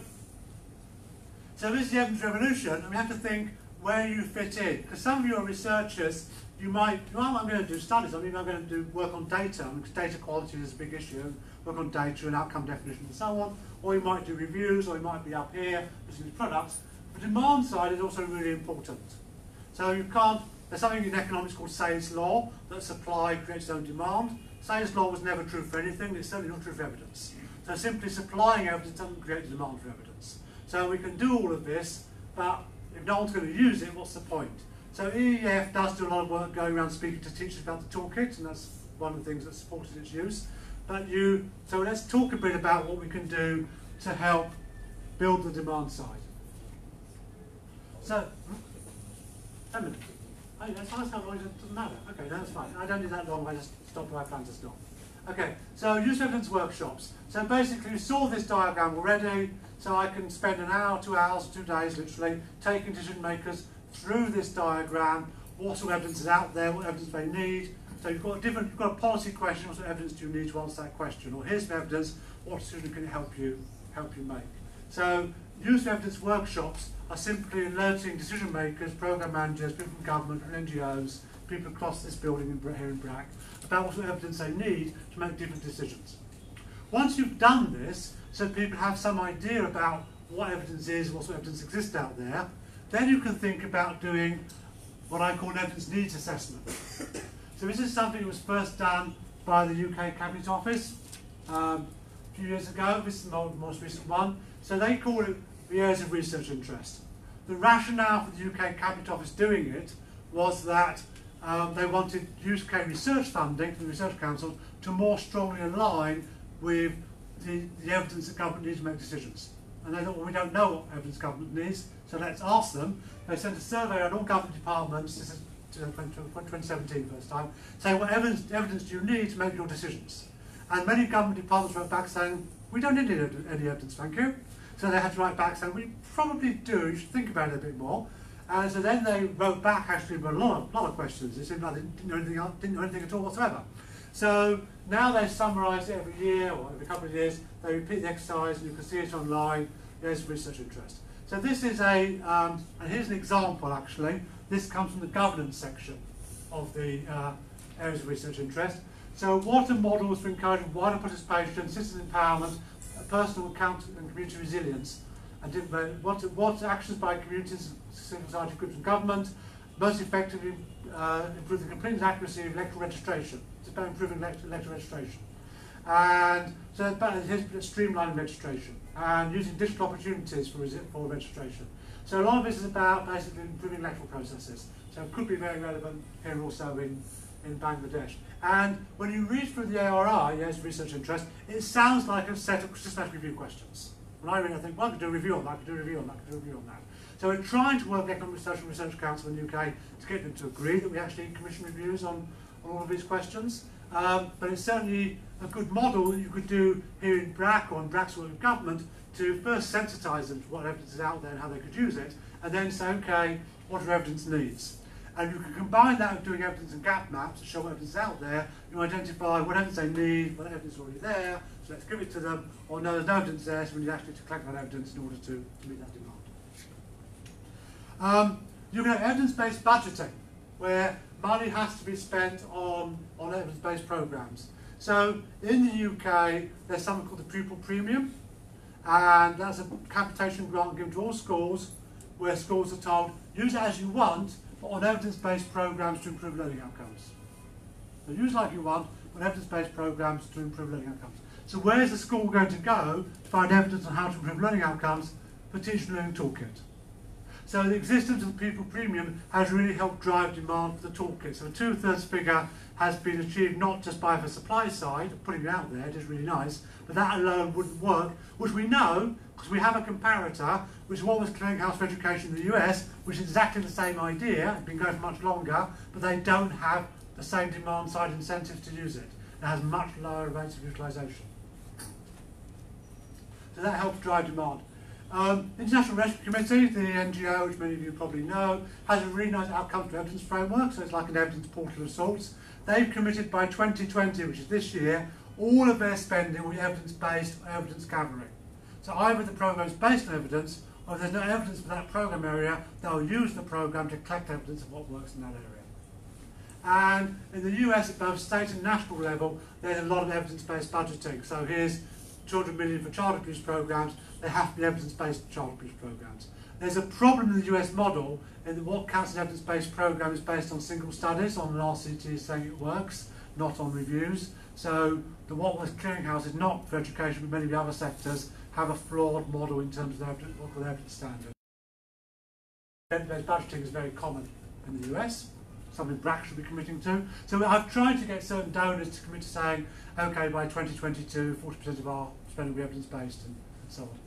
this is the evidence revolution, and we have to think where you fit in. Because some of you are researchers, you might, well, I'm going to do studies, I'm going to do work on data, because data quality is a big issue, work on data and outcome definition and so on, or you might do reviews, or you might be up here, listening to products. The demand side is also really important. So you can't, there's something in economics called Say's law, that supply creates its own demand. Say's law was never true for anything, it's certainly not true for evidence. So simply supplying evidence doesn't create a demand for evidence. So we can do all of this, but if no one's going to use it, what's the point? So EEF does do a lot of work going around speaking to teachers about the toolkit, and that's one of the things that supported its use. But so let's talk a bit about what we can do to help build the demand side. So, 10 minutes. Oh, that's fine, it doesn't matter. Okay, no, that's fine. I don't need that long, I just stop where I plan to stop. Okay, so use evidence workshops. So basically you saw this diagram already, so I can spend an hour, 2 hours, 2 days literally, taking decision makers through this diagram, what sort of evidence is out there, what evidence they need. So you've got a policy question, what sort of evidence do you need to answer that question? Or here's some evidence, what decision can it help you make? So use of evidence workshops are simply alerting decision makers, program managers, people from government and NGOs, people across this building here in Brac, about what sort of evidence they need to make different decisions. Once you've done this, so people have some idea about what evidence is, what sort of evidence exists out there, then you can think about doing what I call an evidence needs assessment. So this is something that was first done by the UK Cabinet Office a few years ago. This is the most recent one. So they call it the areas of research interest. The rationale for the UK Cabinet Office doing it was that they wanted UK research funding from the Research Council to more strongly align with the evidence that government needs to make decisions. And they thought, well, we don't know what evidence government needs, so let's ask them. They sent a survey on all government departments, this is 2017 first time, saying what evidence do you need to make your decisions? And many government departments wrote back saying, we don't need any evidence, thank you. So they had to write back saying, we probably do, you should think about it a bit more. And so then they wrote back actually with a lot of questions. They said, no, they didn't know anything at all whatsoever. So now they summarise it every year or every couple of years, they repeat the exercise and you can see it online, there's research interest. So this is and here's an example actually, this comes from the governance section of the areas of research interest. So what are models for encouraging wider participation, citizen empowerment, personal account and community resilience, and what actions by communities, civil society groups and government most effectively improve the completeness and accuracy of electoral registration. It's about improving electoral registration. And so it's streamlining registration and using digital opportunities for registration. So a lot of this is about basically improving electoral processes. So it could be very relevant here also in Bangladesh. And when you read through the ARI, yes, research interest, it sounds like a set of systematic review questions. When I read it, I think, well, I could do a review on that, I could do a review on that, I could do a review on that. So we're trying to work with the Economic Social Research Council in the UK to get them to agree that we actually commission reviews on all of these questions. But it's certainly a good model that you could do here in Brac or in Brac's work with government to first sensitise them to what evidence is out there and how they could use it, and then say, okay, what are evidence needs? And you can combine that with doing evidence and gap maps to show what evidence is out there. You identify what evidence they need, what evidence is already there, so let's give it to them, or no, there's no evidence there, so we need actually to collect that evidence in order to meet that demand. You can have evidence-based budgeting, where money has to be spent on evidence-based programmes. So in the UK, there's something called the pupil premium, and that's a capitation grant given to all schools, where schools are told, use it as you want, but on evidence-based programmes to improve learning outcomes. So use like you want, but evidence-based programmes to improve learning outcomes. So where's the school going to go to find evidence on how to improve learning outcomes? For Teaching and Learning Toolkit. So the existence of the pupil premium has really helped drive demand for the toolkit. So a 2/3 figure has been achieved not just by the supply side, putting it out there, it is really nice, but that alone wouldn't work, which we know, because we have a comparator, which is what was Clearinghouse for Education in the US, which is exactly the same idea, it's been going for much longer, but they don't have the same demand side incentives to use it. It has much lower rates of utilisation. So that helps drive demand. International Rescue Committee, the NGO, which many of you probably know, has a really nice outcomes to evidence framework, so it's like an evidence portal of sorts. They've committed by 2020, which is this year, all of their spending will be evidence-based or evidence gathering. So either the programme is based on evidence, or if there's no evidence for that programme area, they'll use the programme to collect evidence of what works in that area. And in the US, at both state and national level, there's a lot of evidence-based budgeting. So here's 200 million for child abuse programmes, they have to be evidence-based child abuse programmes. There's a problem in the US model in that what counts as an evidence-based programme is based on single studies, on an RCT saying it works, not on reviews. So the Waterworth Clearinghouse is not for education, but many of the other sectors have a flawed model in terms of the evidence standard. Evidence-based budgeting is very common in the US, something Brac should be committing to. So I've tried to get certain donors to commit to saying, okay, by 2022, 40% of our spending will be evidence-based and so on.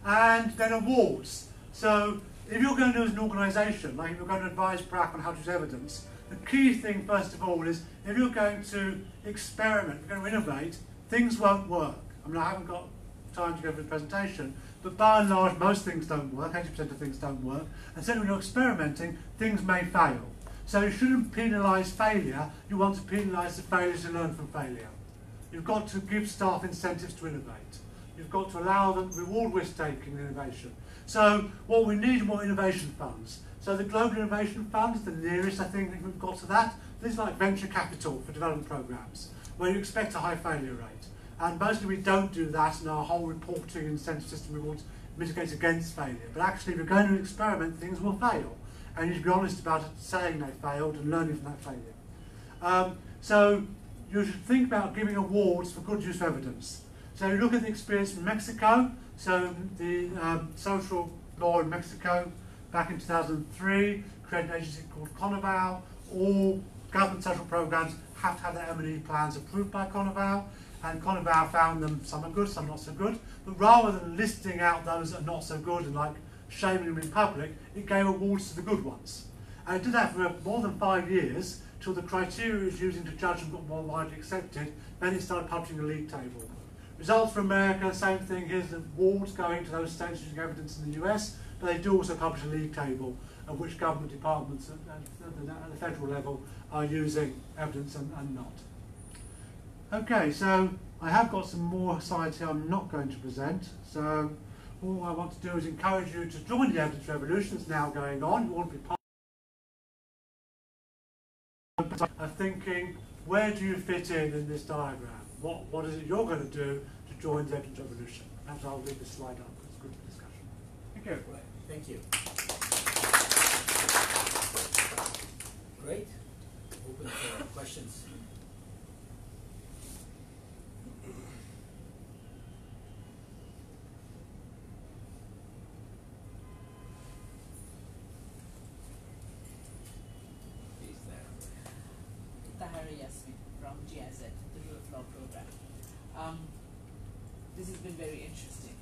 And then awards. So if you're going to do as an organisation, like if you're going to advise Brac on how to use evidence, the key thing first of all is if you're going to experiment, if you're going to innovate, things won't work. I mean, I haven't got time to go through the presentation, but by and large most things don't work, 80% of things don't work, and certainly when you're experimenting, things may fail. So you shouldn't penalise failure, you want to penalise the failures to learn from failure. You've got to give staff incentives to innovate. You've got to allow them, reward risk-taking and innovation. So what we need are more innovation funds. So the Global Innovation Fund is the nearest, I think, we've got to that. This is like venture capital for development programmes, where you expect a high failure rate. And mostly we don't do that, and our whole reporting and incentive system rewards mitigates against failure. But actually, if you're going to experiment, things will fail. And you should be honest about it, saying they failed and learning from that failure. So you should think about giving awards for good use of evidence. So you look at the experience in Mexico. So the social law in Mexico back in 2003 created an agency called CONAVAL. All government social programs have to have their M&E plans approved by CONAVAL. And CONAVAL found them, some are good, some not so good. But rather than listing out those that are not so good and like shaming them in public, it gave awards to the good ones. And it did that for more than 5 years, till the criteria it was using to judge them got more widely accepted. Then it started publishing a league table. Results for America, same thing. Here's the awards going to those states using evidence in the US, but they do also publish a league table of which government departments at the federal level are using evidence and not. Okay, so I have got some more slides here I'm not going to present. So all I want to do is encourage you to join the evidence revolution that's now going on. You want to be part of thinking, where do you fit in this diagram? what is it you're going to do to join the evidence revolution? Perhaps I'll leave this slide up. It's good discussion. Thank you. Right. Thank you. Great. Open for questions. From GIZ, the Rule of Law program. This has been very interesting.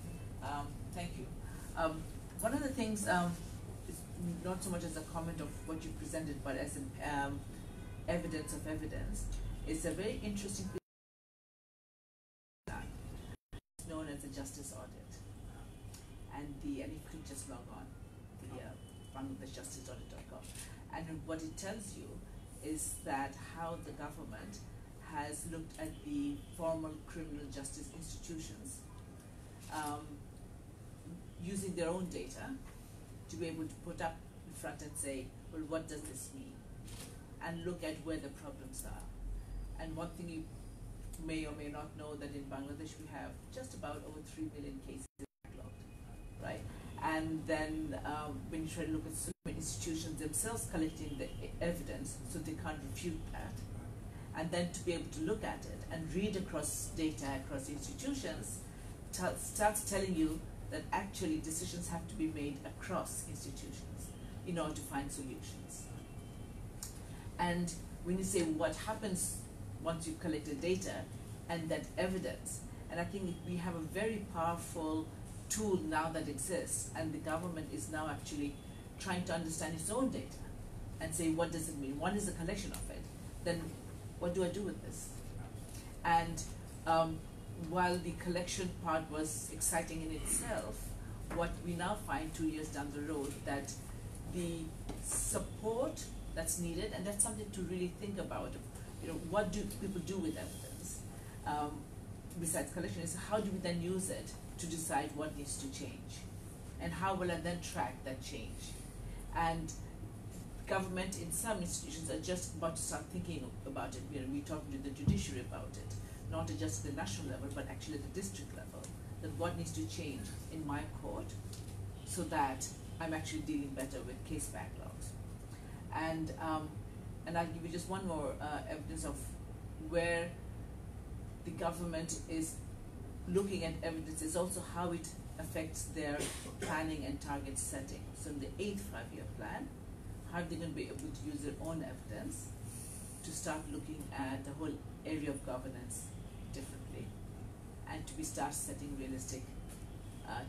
Thank you. One of the things, is not so much as a comment of what you presented, but as an evidence of evidence, is a very interesting thing known as the Justice Audit. And if you could just log on, the BangladeshJusticeAudit.com. And what it tells you is that how the government has looked at the formal criminal justice institutions using their own data to be able to put up in front and say, well, what does this mean? And look at where the problems are. And one thing you may or may not know, that in Bangladesh we have just about over 3 million cases backlogged, right? And then when you try to look at some institutions themselves collecting the evidence, so they can't refute that, and then to be able to look at it and read across data across institutions starts telling you that actually decisions have to be made across institutions in order to find solutions. And when you say what happens once you've collected data and that evidence, and I think we have a very powerful tool now that exists, and the government is now actually trying to understand its own data and say, what does it mean? One is a collection of it. Then what do I do with this? And while the collection part was exciting in itself, what we now find 2 years down the road, that the support that's needed, and that's something to really think about, what do people do with evidence? Besides collection, is how do we then use it to decide what needs to change? And how will I then track that change? And government in some institutions are just about to start thinking about it. We're talking to the judiciary about it, not just at the national level, but actually at the district level, that what needs to change in my court so that I'm actually dealing better with case backlogs. And I'll give you just one more evidence of where the government is looking at evidence, is also how it affects their planning and target setting. So in the 8th five-year plan, how are they going to be able to use their own evidence to start looking at the whole area of governance differently, and to start setting realistic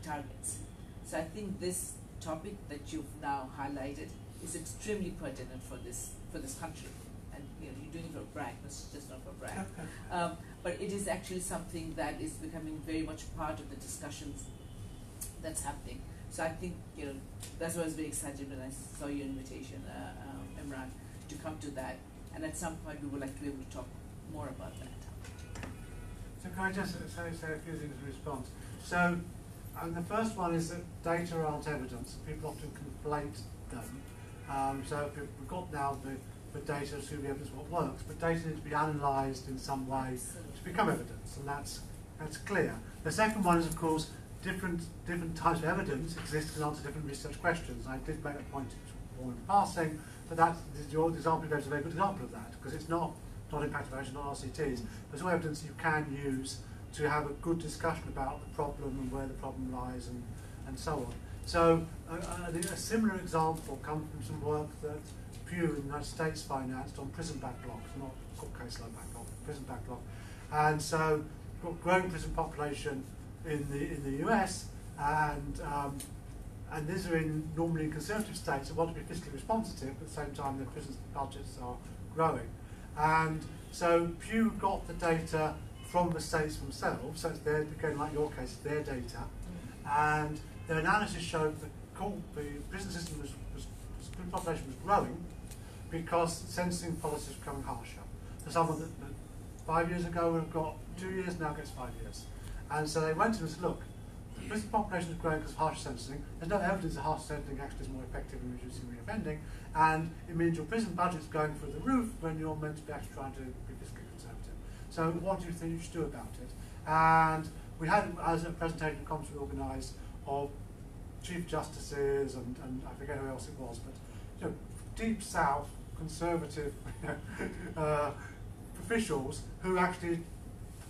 targets. So I think this topic that you've now highlighted is extremely pertinent for this country. And you're doing it for Brac, it's just not for Brac. But it is actually something that is becoming very much part of the discussions that's happening. So I think, that's why I was very excited when I saw your invitation, Imran, to come to that. And at some point we would like to be able to talk more about that. So can I just say a few things in response? So, the first one is that data aren't evidence. People often conflate them. So we've got now the data to the evidence what works, but data needs to be analysed in some way to become evidence, and that's clear. The second one is, of course, different types of evidence exist can answer different research questions. I did make that point more in passing, but your example is a very good example of that, because it's not impact evaluation, not RCTs. There's all evidence you can use to have a good discussion about the problem and where the problem lies and so on. So a similar example comes from some work that Pew in the United States financed on prison backlogs, not court caseload backlog, prison backlog. And so we've got growing prison population in the US, and these are normally in conservative states that want to be fiscally responsive, but at the same time their prison budgets are growing. And so Pew got the data from the states themselves, so it's their, again like your case, their data, and their analysis showed that the prison system prison population was growing because sentencing policies were becoming harsher. So someone that 5 years ago would have got 2 years now gets 5 years. And so they went to them and said, look, the prison population is growing because of harsher sentencing. There's no evidence that harsher sentencing actually is more effective in reducing reoffending, and it means your prison budget's going through the roof when you're meant to be actually trying to be fiscally conservative. So what do you think you should do about it? And we had, as a presentation conference we organised of chief justices and I forget who else it was, but you know, deep south conservative officials who actually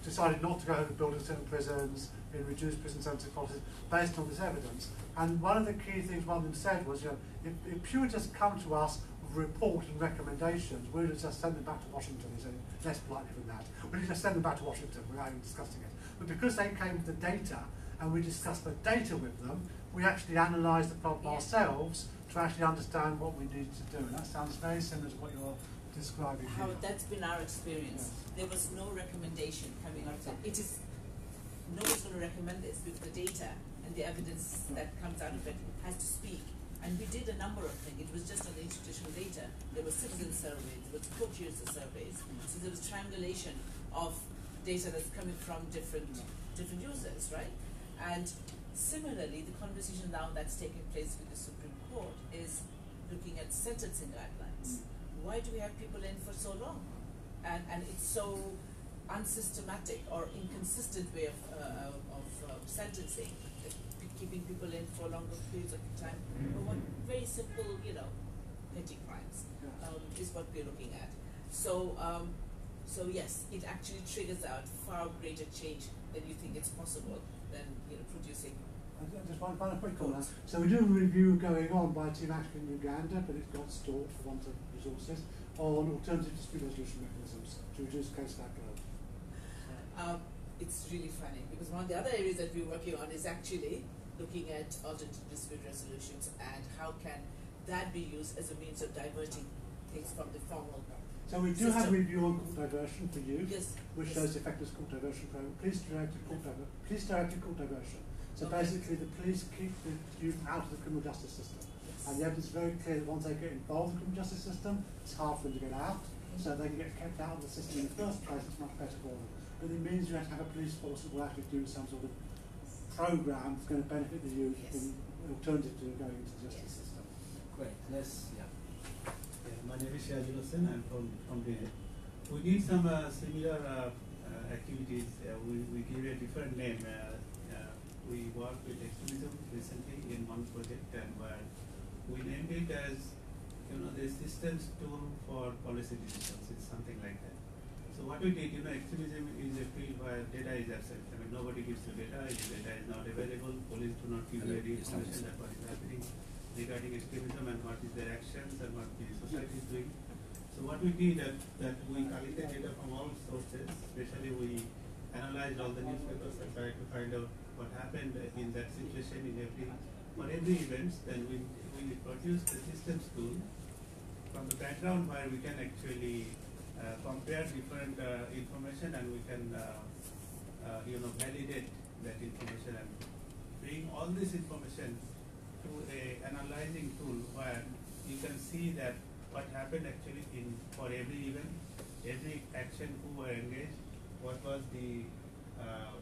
decided not to go to building certain prisons, in reduced prison sentence policies based on this evidence. And one of the key things one of them said was, you know, if you would just come to us with reports and recommendations, we would just send them back to Washington. He said, less politely than that. We would just send them back to Washington without even discussing it. But because they came with the data and we discussed the data with them, we actually analysed the problem ourselves to actually understand what we needed to do. And that sounds very similar to what you're describing How here. that's been our experience. Yes. There was no recommendation coming out of it. Nobody's going to recommend this because the data and the evidence that comes out of it has to speak. And we did a number of things. It was just on the institutional data. There were citizen surveys, there was co-user surveys. So there was triangulation of data that's coming from different users, right? And similarly, the conversation now that's taking place with the Supreme Court is looking at sentencing guidelines. Why do we have people in for so long? And it's so unsystematic or inconsistent way of sentencing, keeping people in for longer periods of time. But one very simple, you know, petty crimes is what we're looking at. So, so yes, it actually triggers out far greater change than you think it's possible than, you know, producing. Just one quick comment. So we do a review going on by a team actually in Uganda, but it's got stalled for want of resources, on alternative dispute resolution mechanisms to reduce case backlog. It's really funny because one of the other areas that we're working on is actually looking at alternative dispute resolutions and how can that be used as a means of diverting things from the formal. So we do system. have a review on court diversion for you, Yes. which shows the effectiveness of court diversion program. Police directed court diversion. So Okay. basically the police keep the youth out of the criminal justice system. Yes. And the evidence is very clear that once they get involved in the criminal justice system, it's hard for them to get out. So they can get kept out of the system in the first place, it's much better for them. But it means you have to have a police force that will actually do some sort of program that's going to benefit the youth in alternative to going into the justice system. Great. Let's, yeah. My name is Shahidul Hussain. I'm from the. We did some similar activities. We give a different name. We worked with Extremism recently in one project, and where we named it as, you know, the systems tool for policy decisions. It's something like that. So what we did, you know, extremism is a field where data is absent. I mean, nobody gives the data. If the data is not available, police do not give you any information that what is happening regarding extremism and what is their actions and what the society is doing. So what we did that we collected data from all sources, especially we analyzed all the newspapers and tried to find out what happened in that situation for every event. Then we produced a systems tool from the background where we can actually compare different information and we can you know, validate that information and bring all this information to a analyzing tool where you can see that what happened actually for every event, every action who were engaged, what was the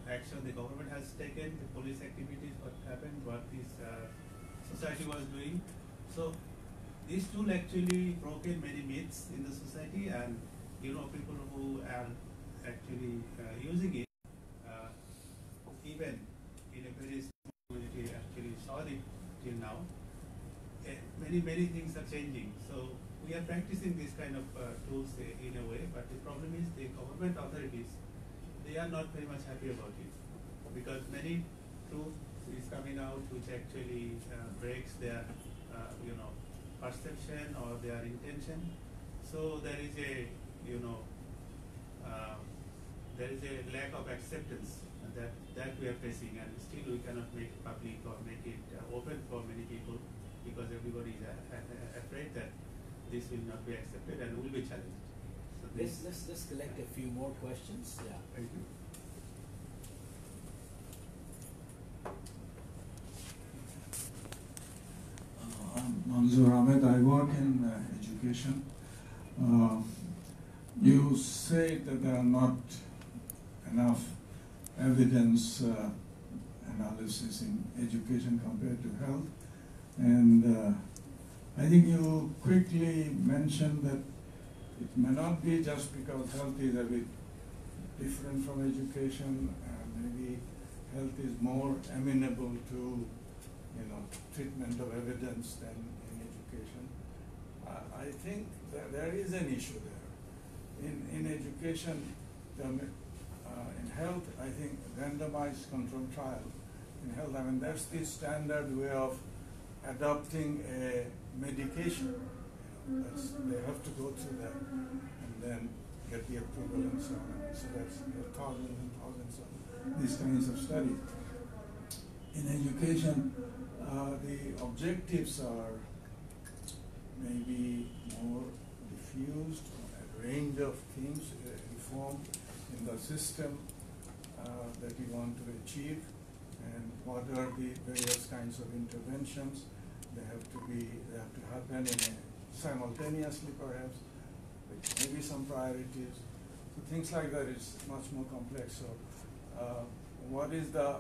action the government has taken, the police activities, what happened, what this society was doing. So this tool actually broke in many myths in the society, and you know, people who are actually using it, even in a very small community, actually saw it till now. Many things are changing. So we are practicing this kind of tools in a way, but the problem is the government authorities, they are not very much happy about it, because many truth is coming out which actually breaks their you know, perception or their intention. So there is a, you know, there is a lack of acceptance that we are facing, and still we cannot make it public or make it open for many people, because everybody is afraid that this will not be accepted and will be challenged. So Let's collect a few more questions. Yeah. Thank you. I'm Manzoor Ahmed. I work in education. You say that there are not enough evidence analysis in education compared to health, and I think you quickly mentioned that it may not be just because health is a bit different from education, maybe health is more amenable to, treatment of evidence than in education. I think that there is an issue there. In education, in health, I think randomized controlled trial in health, that's the standard way of adopting a medication. They have to go through that and then get the approval and so on. So that's thousands and thousands of these kinds of studies. In education, the objectives are maybe more diffused, a range of things, reform in the system that you want to achieve, and what are the various kinds of interventions. They have to happen simultaneously perhaps, with maybe some priorities. So things like that is much more complex. So what is the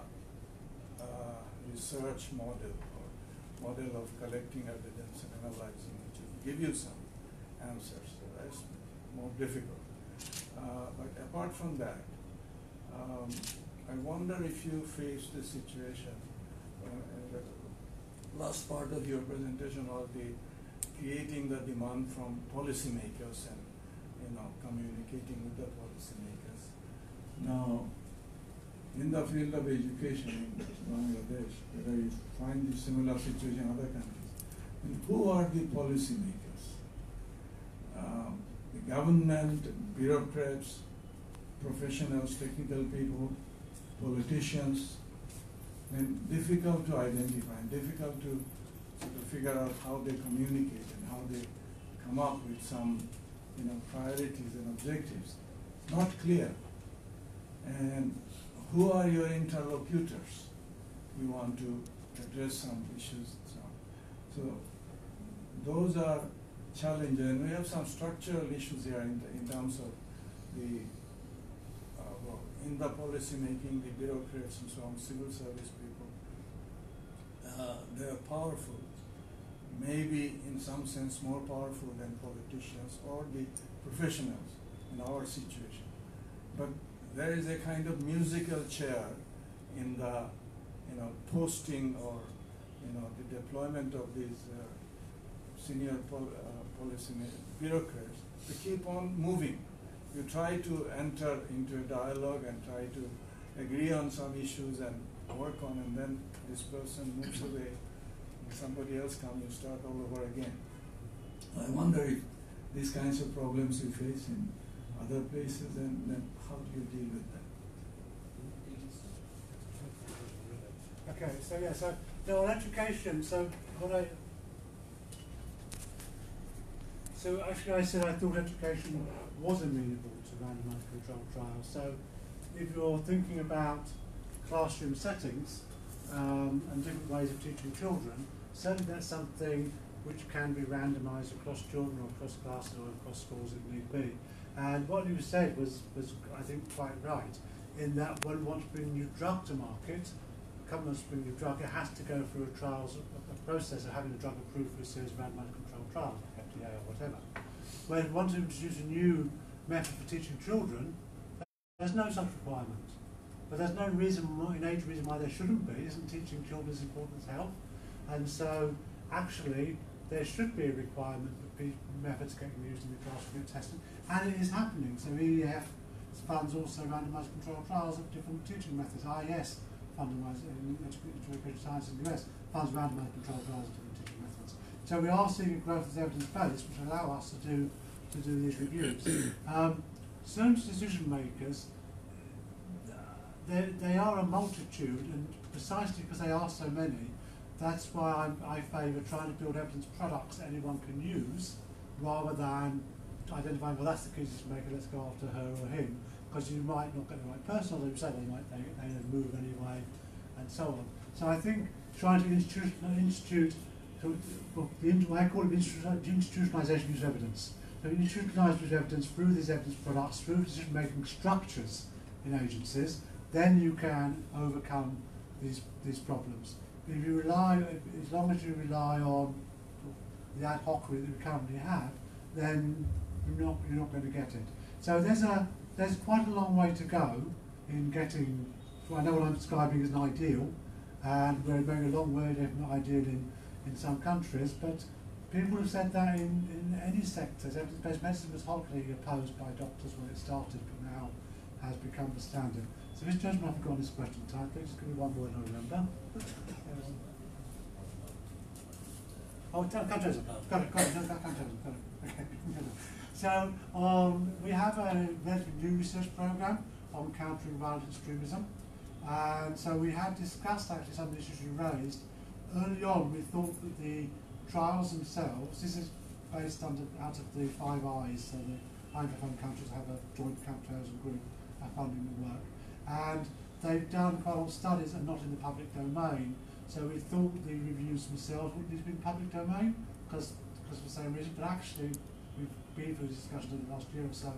research model or model of collecting evidence and analyzing it to give you some answers? So that's more difficult. But apart from that, I wonder if you faced the situation, and the last part of your presentation was the creating the demand from policymakers and communicating with the policymakers. Now, in the field of education in Bangladesh, whether you find this similar situation in other countries, and who are the policymakers? The government, bureaucrats, professionals, technical people, politicians, and difficult to identify, and difficult to sort of figure out how they communicate and how they come up with some priorities and objectives. Not clear. And who are your interlocutors? You want to address some issues. So those are challenges, and we have some structural issues here in terms of the in the policy making, the bureaucrats and so on, civil service people. They are powerful, maybe in some sense more powerful than politicians or the professionals in our situation. But there is a kind of musical chair in the posting or the deployment of these senior policy bureaucrats to keep on moving. You try to enter into a dialogue and try to agree on some issues and work on, and then this person moves away and somebody else comes, you start all over again. I wonder if these kinds of problems you face in other places, and then how do you deal with them? Okay, so on education, so actually I said I thought education was amenable to randomized controlled trials. So if you're thinking about classroom settings and different ways of teaching children, certainly that's something which can be randomized across children or across classes or across schools if need be. And what you said was I think quite right, in that when we want to bring a new drug to market, a company wants to bring a new drug, it has to go through a process of having the drug approved for a series of randomized controlled trials, like FDA or whatever. When we want to introduce a new method for teaching children, there's no such requirement. But there's no innate reason why there shouldn't be. Isn't teaching children as important as health? And so actually there should be a requirement that methods getting used in the classroom get tested, and it is happening. So EEF funds also randomized controlled trials of different teaching methods. IES, funded in education science in the US, funds randomized controlled trials of different teaching methods. So we are seeing a growth of evidence base which allow us to do these reviews. Certain decision makers, they are a multitude, and precisely because they are so many, that's why I favour trying to build evidence products that anyone can use, rather than identifying, well, that's the key decision maker, let's go after her or him, because you might not get the right person, or they move anyway, and so on. So I think trying to institute I call it institutionalisation of evidence. So institutionalise use evidence through these evidence products, through decision-making structures in agencies, then you can overcome these problems. If you as long as you rely on the ad hoc that we currently have, then you're not going to get it. So there's there's quite a long way to go in getting, I know what I'm describing as an ideal, and we're going a long way from the ideal in some countries, but people have said that in any sectors. Evidence-based medicine was hotly opposed by doctors when it started, but now has become the standard. So this gentleman, I've forgotten his question time, please just give me one word I remember. Counterfactuals. Got it. Okay. So we have a relatively new research program on countering violent extremism, and so we had discussed actually some of the issues you raised. Early on, we thought that the trials themselves, this is based out of the 5 Eyes, so the Anglophone countries have a joint counterterrorism group funding the work, and they've done quite a lot of studies and not in the public domain. So we thought the reviews themselves would need to be in the public domain because of the same reason, but actually we've been through this discussion in the last year or so,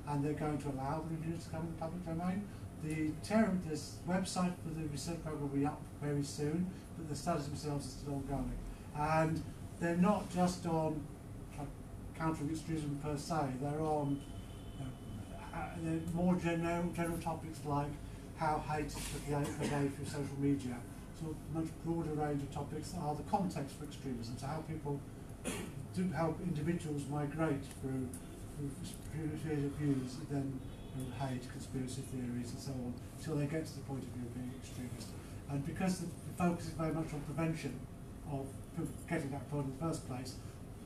and they're going to allow the reviews to come in the public domain. This website for the research program will be up very soon, but the studies themselves are still ongoing. And they're not just on countering extremism per se, they're on they're more general topics like how hate is pervaded through social media. So a much broader range of topics are the context for extremism, so how people do help individuals migrate through views, then hate, conspiracy theories and so on, until they get to the point of view of being extremist. And because the focus is very much on prevention of getting that point in the first place,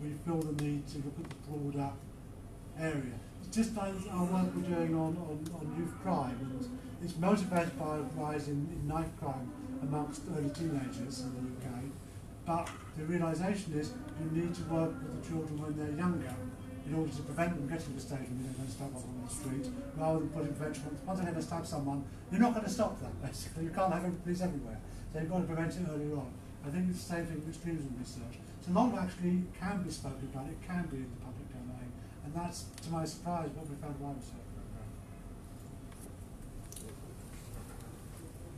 we feel the need to look at the broader area. It's just like our work we're doing on youth crime, and it's motivated by a rise in knife crime amongst early teenagers in the UK, but the realisation is you need to work with the children when they're younger in order to prevent them getting to the stage when they're going to stab someone on the street, rather than putting prevention on. Once they're going to stab someone, you're not going to stop that, basically. You can't have police everywhere. So you've got to prevent it earlier on. I think it's the same thing with extremism research. So a lot actually can be spoken about, it can be in the public domain, and that's, to my surprise, what we found in our research program.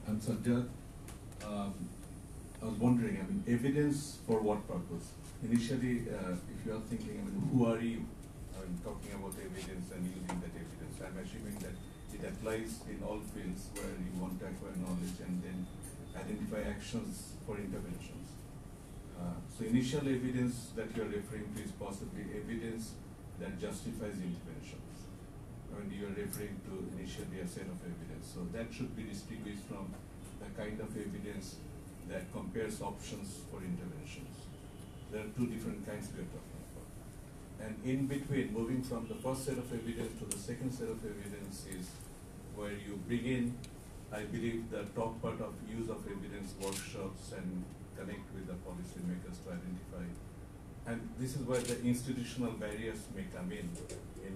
And so, I was wondering, evidence for what purpose? Initially, if you are thinking, who are you? Talking about evidence and using that evidence. I'm assuming that it applies in all fields where you want to acquire knowledge and then identify actions for interventions. So initial evidence that you're referring to is possibly evidence that justifies interventions. You're referring to initially a set of evidence. So that should be distinguished from the kind of evidence that compares options for interventions. There are 2 different kinds we are talking about. And in between, moving from the first set of evidence to the second set of evidence is where you begin, I believe, the top part of use of evidence workshops and connect with the policymakers to identify. And this is where the institutional barriers may come in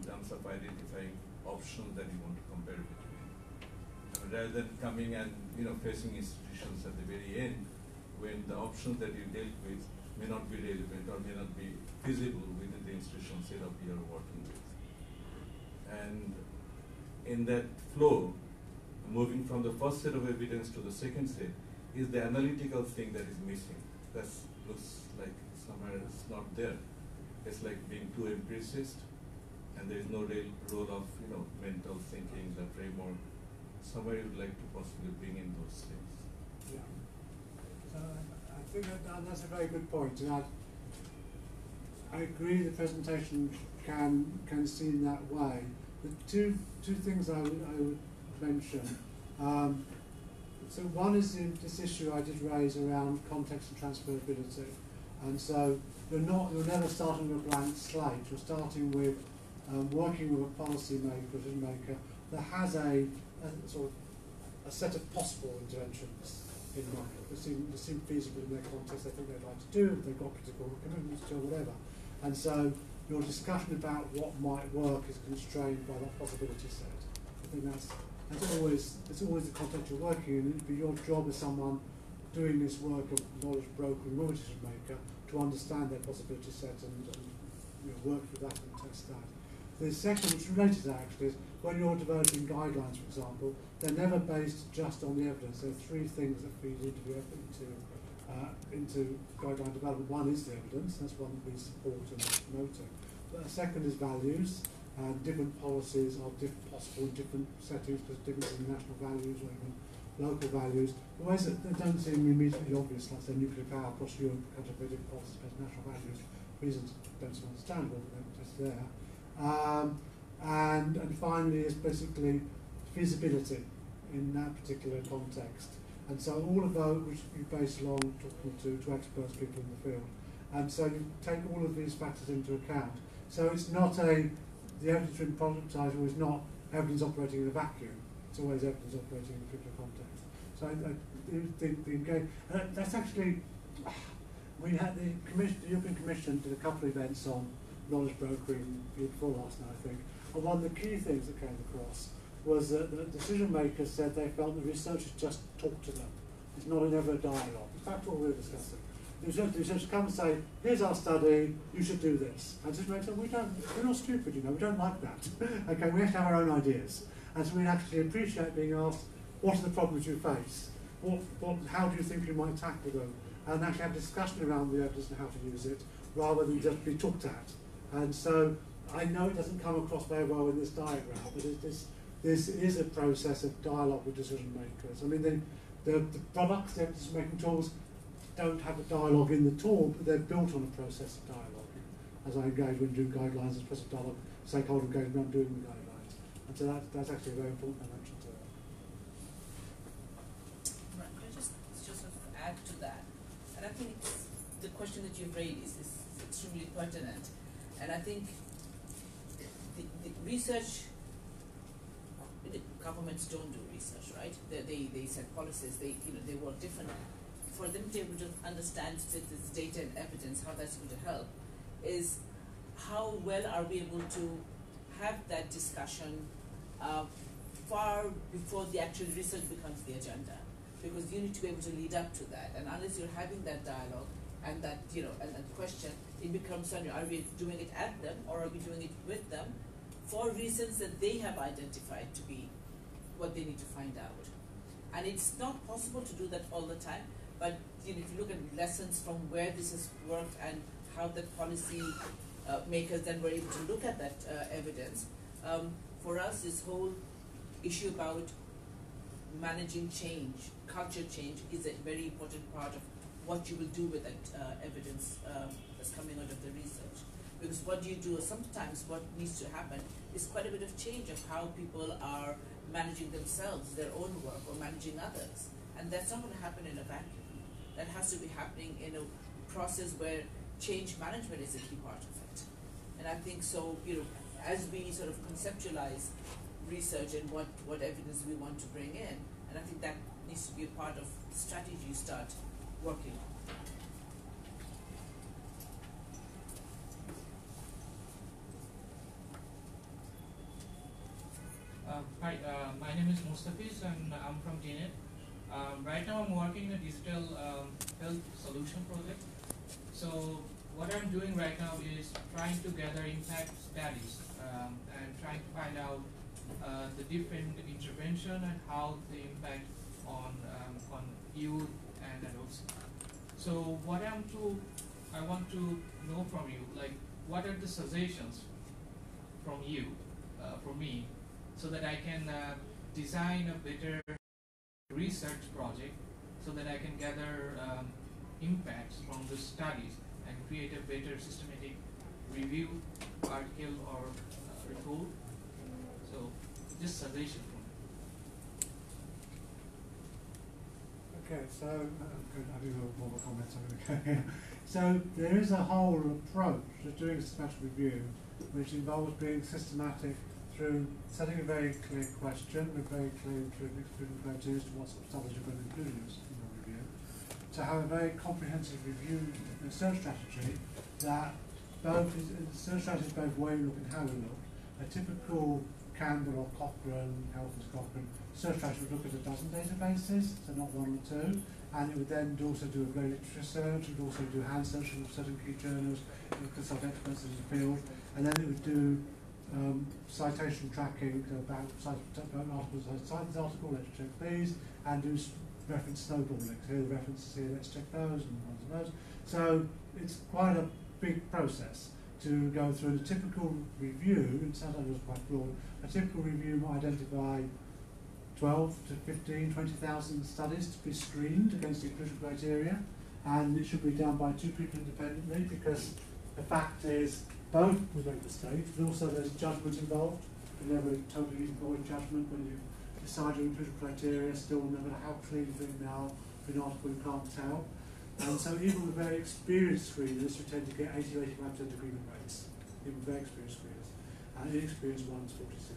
terms of identifying options that you want to compare between. Rather than coming and facing institutions at the very end, when the options that you dealt with may not be relevant or may not be feasible within the institutional setup you are working with. And in that flow, moving from the first set of evidence to the second set is the analytical thing that is missing. That looks like somewhere it's not there. It's like being too empiricist, and there is no real role of mental thinking, the framework. Somewhere you would like to possibly bring in those things. Yeah. So I think that's a very good point. And I agree the presentation can see in that way. The two things I would mention. So one is this issue I did raise around context and transferability. And so you're never starting with a blank slate. You're starting with working with a policy maker that has a sort of a set of possible interventions in mind that seem feasible in their context, they think they'd like to do, they've got political commitments to, or whatever. And so your discussion about what might work is constrained by that possibility set. I think it's always the context you're working in. It'd be your job as someone doing this work of knowledge broker and law decision maker to understand their possibility set and work with that and test that. The second, which is related to that actually, is when you're developing guidelines, for example, they're never based just on the evidence. There are 3 things that feed into guideline development. One is the evidence, that's one that we support and promoting. But the second is values, and different policies are possible in different settings because different in national values or even local values. The ways that don't seem immediately obvious, like say nuclear power across Europe becomes a very different policy based on national values. Reasons don't seem understandable, but they're just there. And finally is basically feasibility in that particular context. And so all of those which you base along talking to experts, people in the field. And so you take all of these factors into account. So it's not the evidence in productized is not evidence operating in a vacuum. It's always evidence operating in a particular context. So I think the engage, that's actually, we had the European Commission did a couple of events on knowledge brokering before last night, I think. And one of the key things that came across was that the decision makers said they felt the researchers just talk to them. It's not ever a dialogue. In fact, what we were discussing. The researchers come and say, here's our study, you should do this. And decision makers say, we're not stupid, you know, we don't like that. Okay, we have to have our own ideas. And so we actually appreciate being asked, what are the problems you face? How do you think you might tackle them? And actually have a discussion around the evidence and how to use it, rather than just be talked at. And so I know it doesn't come across very well in this diagram, but this is a process of dialogue with decision makers. I mean, the products, the decision-making tools, don't have a dialogue in the tool, but they're built on a process of dialogue. As I engage when doing guidelines, as process of dialogue, stakeholder engagement, I'm doing the guidelines. And so that's actually a very important dimension to it. Right, can I just sort of add to that? And I think the question that you've raised is extremely pertinent. And I think the research, governments don't do research, right? They set policies, they work differently. For them to be able to understand this data and evidence, how that's going to help, is how well are we able to have that discussion far before the actual research becomes the agenda, because you need to be able to lead up to that. And unless you're having that dialogue and that and that question, it becomes are we doing it at them or are we doing it with them for reasons that they have identified to be what they need to find out. And it's not possible to do that all the time. But if you look at lessons from where this has worked and how the policy makers then were able to look at that evidence, for us this whole issue about managing change, culture change, is a very important part of what you will do with that evidence that's coming out of the research. Because what you do, sometimes what needs to happen is quite a bit of change of how people are managing themselves, their own work, or managing others. And that's not going to happen in a vacuum. That has to be happening in a process where change management is a key part of it. And I think so, as we sort of conceptualize research and what evidence we want to bring in, and I think that needs to be a part of the strategy you start working on. Hi, my name is Mustafiz and I'm from TNET. Right now I'm working a digital health solution project. So what I'm doing right now is trying to gather impact studies and trying to find out the different intervention and how they impact on youth and adults. So what I want to know from you, like what are the suggestions from you, for me, so that I can design a better research project so that I can gather impacts from the studies and create a better systematic review article or report. So just suggestion from me. Okay, so I do have more comments. I'm going to go here. So there is a whole approach to doing a systematic review which involves being systematic through setting a very clear question with very clear excluding criteria as to what sort of studies you're going to include in your review, to have a very comprehensive review research strategy that both is both where you look and how you look. A typical Campbell or Cochrane, Cochrane research strategy would look at a dozen databases, so not one or two, and it would then also do a great literature search, it would also do hand searching of certain key journals, it would consult experts in the field, and then it would do citation tracking about articles, cite this article, let's check these, and do reference snowball links. Here are the references here, let's check those, and ones of those. So it's quite a big process to go through a typical review, and sometimes it's quite broad, a typical review might identify 12 to 15, 20,000 studies to be screened against the inclusion criteria, and it should be done by 2 people independently, because the fact is both will make mistakes, but also there's judgment involved. You never totally avoid judgment when you decide your inclusion criteria, still no matter how clean you think now, for an article you can't tell. And so even with very experienced screeners, you tend to get 80 to 85% agreement rates, even with very experienced screeners. And inexperienced ones, 40 to 60%.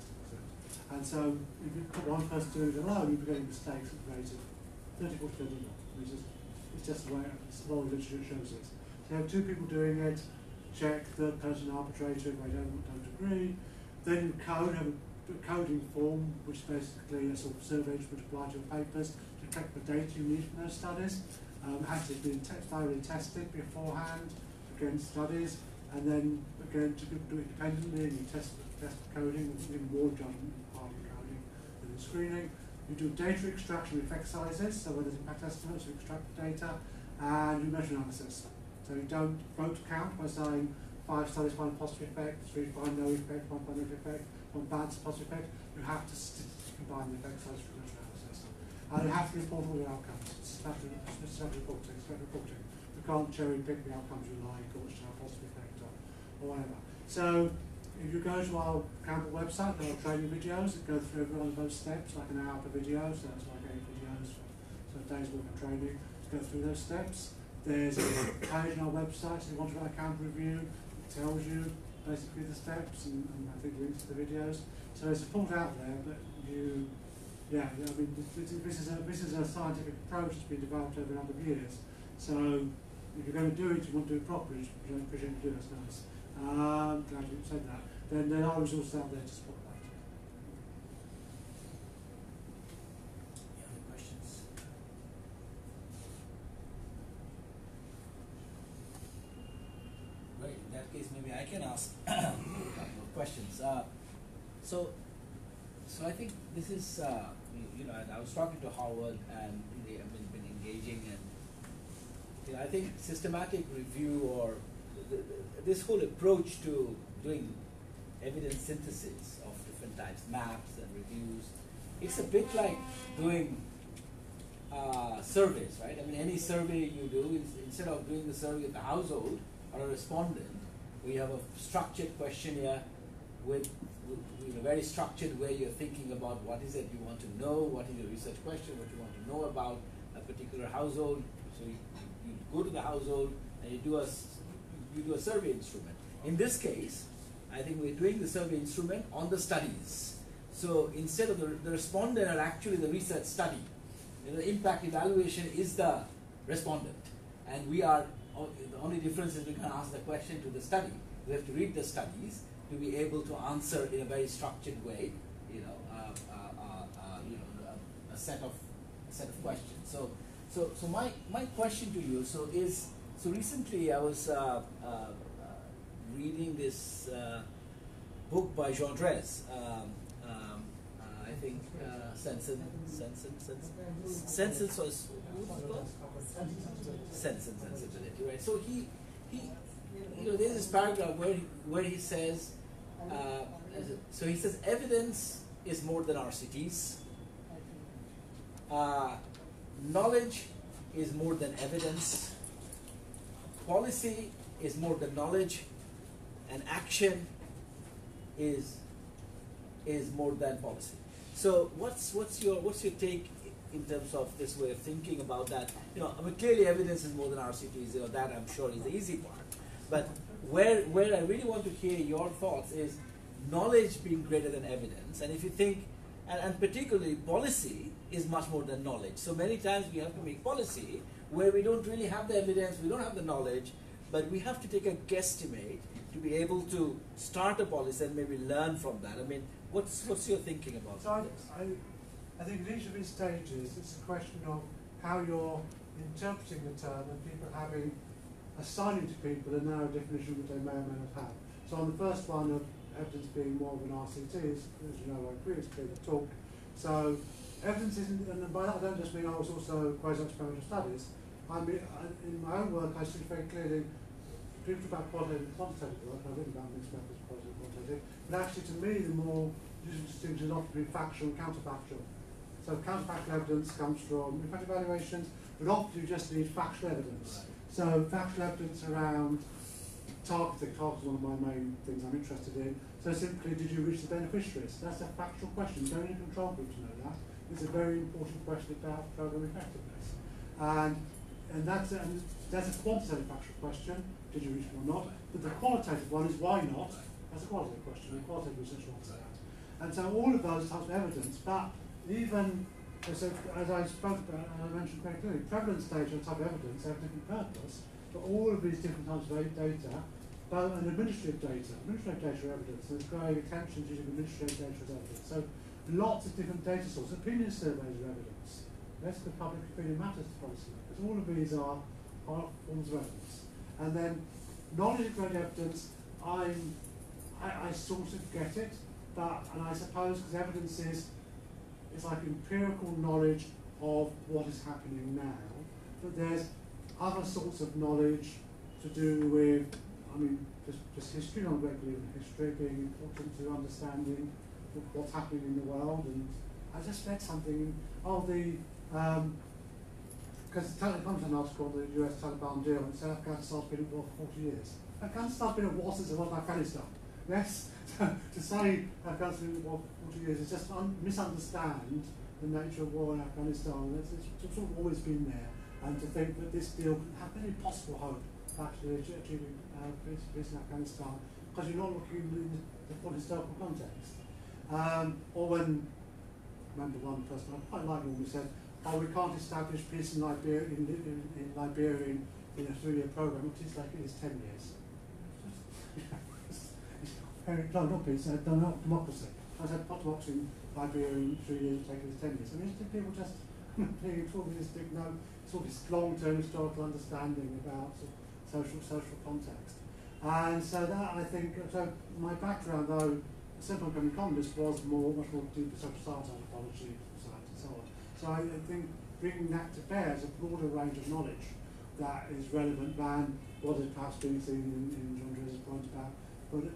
And so if you put one person doing it alone, you'll be getting mistakes at the rate of 30, 40% or more. It's just the way the law literature shows it. So you have 2 people doing it, check the person arbitrator if they don't agree. Then in code, have a coding form, which basically a sort of survey which would apply to your papers to collect the data you need from those studies. Has to be thoroughly tested beforehand against studies, and then again to do it independently, and you test the coding with even more judgment part of coding than in screening. You do data extraction with effect sizes, so where there's impact estimates, you extract the data, and you measure analysis. So you don't vote count by saying 5 studies find a positive effect, 3 find no effect, 1 find negative effect, 1 bad positive effect. You have to combine the effect size for measure analysis. And you have to report all the outcomes. It's statutory reporting. You can't cherry pick the outcomes you like, or which have a positive effect or whatever. So if you go to our Campbell website, there are training videos that go through every one of those steps, like an hour per video, so that's like 8 videos for a day's worth of training to go through those steps. There's a page on our website, so if you want to write a Campbell review, it tells you basically the steps and I think links to the videos. So there's support out there, but I mean, this is a scientific approach that's been developed over a number of years. So if you're going to do it, you want to do it properly, which I appreciate you do, that's nice. Glad you said that. Then there are resources out there to support that. Any other questions? Right, in that case, maybe I can ask a couple of questions. So I think this is, and I was talking to Howard, and they have been engaging, and I think systematic review or this whole approach to doing evidence synthesis of different types, maps and reviews, it's a bit like doing surveys, right? I mean, any survey you do, instead of doing the survey with the household or a respondent, we have a structured questionnaire with a very structured way you're thinking about what is it you want to know, what is your research question, what you want to know about a particular household. So you go to the household and you do a survey instrument. In this case, I think we're doing the survey instrument on the studies. So instead of the respondent are actually the research study. The impact evaluation is the respondent, and we are the only difference is we can ask the question to the study. We have to read the studies to be able to answer in a very structured way, a set of questions. So my question to you is recently I was reading this book by Jean Drèze, I think Sense and Sensibility, right? So he there's this paragraph where he says, he says evidence is more than RCTs, knowledge is more than evidence, policy is more than knowledge, and action is more than policy. So what's your take in terms of this way of thinking about that? I mean, clearly evidence is more than RCTs. That I'm sure is the easy part. But where I really want to hear your thoughts is knowledge being greater than evidence, and if you think, and particularly policy is much more than knowledge. So many times we have to make policy where we don't really have the evidence, we don't have the knowledge, but we have to take a guesstimate to be able to start a policy and maybe learn from that. I mean, what's your thinking about this? I think in each of these stages, it's a question of how you're interpreting the term and people assigning to people a narrow definition that they may or may not have. So on the first one of evidence being more of an RCT, as you know, I agree, it's clear to talk. So evidence isn't, and by that I don't just mean I was also quasi-experimental studies. I mean, in my own work I see very clearly people talk about qualitative and quantitative work, I've written about mixed methods, qualitative and quantitative, but actually to me the more useful distinction is often between factual and counterfactual. So counterfactual evidence comes from effective evaluations, but often you just need factual evidence. So factual evidence around targeting, targeting is one of my main things I'm interested in. So simply, did you reach the beneficiaries? That's a factual question. You don't need a control group to know that. It's a very important question about program effectiveness. And that's a quantitative factual question. Did you reach them or not? But the qualitative one is why not? That's a qualitative question. The qualitative research wants that. And so all of those types of evidence, but even as I spoke about, and I mentioned very clearly, prevalence data and type of evidence have a different purpose, but all of these different types of data, both and administrative data evidence, there's growing attention to using administrative data as evidence. So lots of different data sources, opinion surveys are evidence. That's the public opinion matters to policymakers. All of these are forms of evidence. And then knowledge-grade evidence, I sort of get it, and I suppose because evidence is like empirical knowledge of what is happening now, but there's other sorts of knowledge to do with, I mean, just history, not regularly history being important to understanding what's happening in the world. And I just read something, because it comes from an article on the US Taliban deal, and it said Afghanistan's been at war for 40 years. Afghanistan's been at war since it was Afghanistan. Yes, to say Afghanistan's been at war for 40 years is just misunderstand the nature of war in Afghanistan. It's sort of always been there, and to think that this deal can have any possible hope of actually achieving peace in Afghanistan, because you're not looking in the full historical context. Or when, I remember one person I quite like when we said, oh, we can't establish peace in Liberia in a 3-year program, which is like it is 10 years. No, not peace, not democracy. I said democracy in Liberia in 3 years, taking us 10 years. I mean, people just being taught this big, sort of this long-term historical understanding about social context. And so that, I think, so my background, though, a simple economist, was much more deep social science, anthropology, science, and so on. So I think bringing that to bear is a broader range of knowledge that is relevant than what is perhaps being seen in John Dreer's point about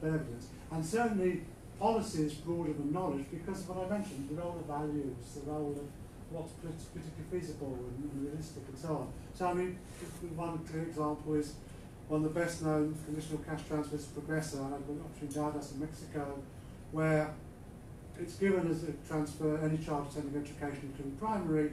evidence. And certainly policy is broader than knowledge because of what I mentioned, the role of values, the role of what's politically feasible and realistic and so on. So I mean, one clear example is one of the best known conditional cash transfers to Progressa, and I've got an option in Dallas in Mexico, where it's given as a transfer any child attending education, including primary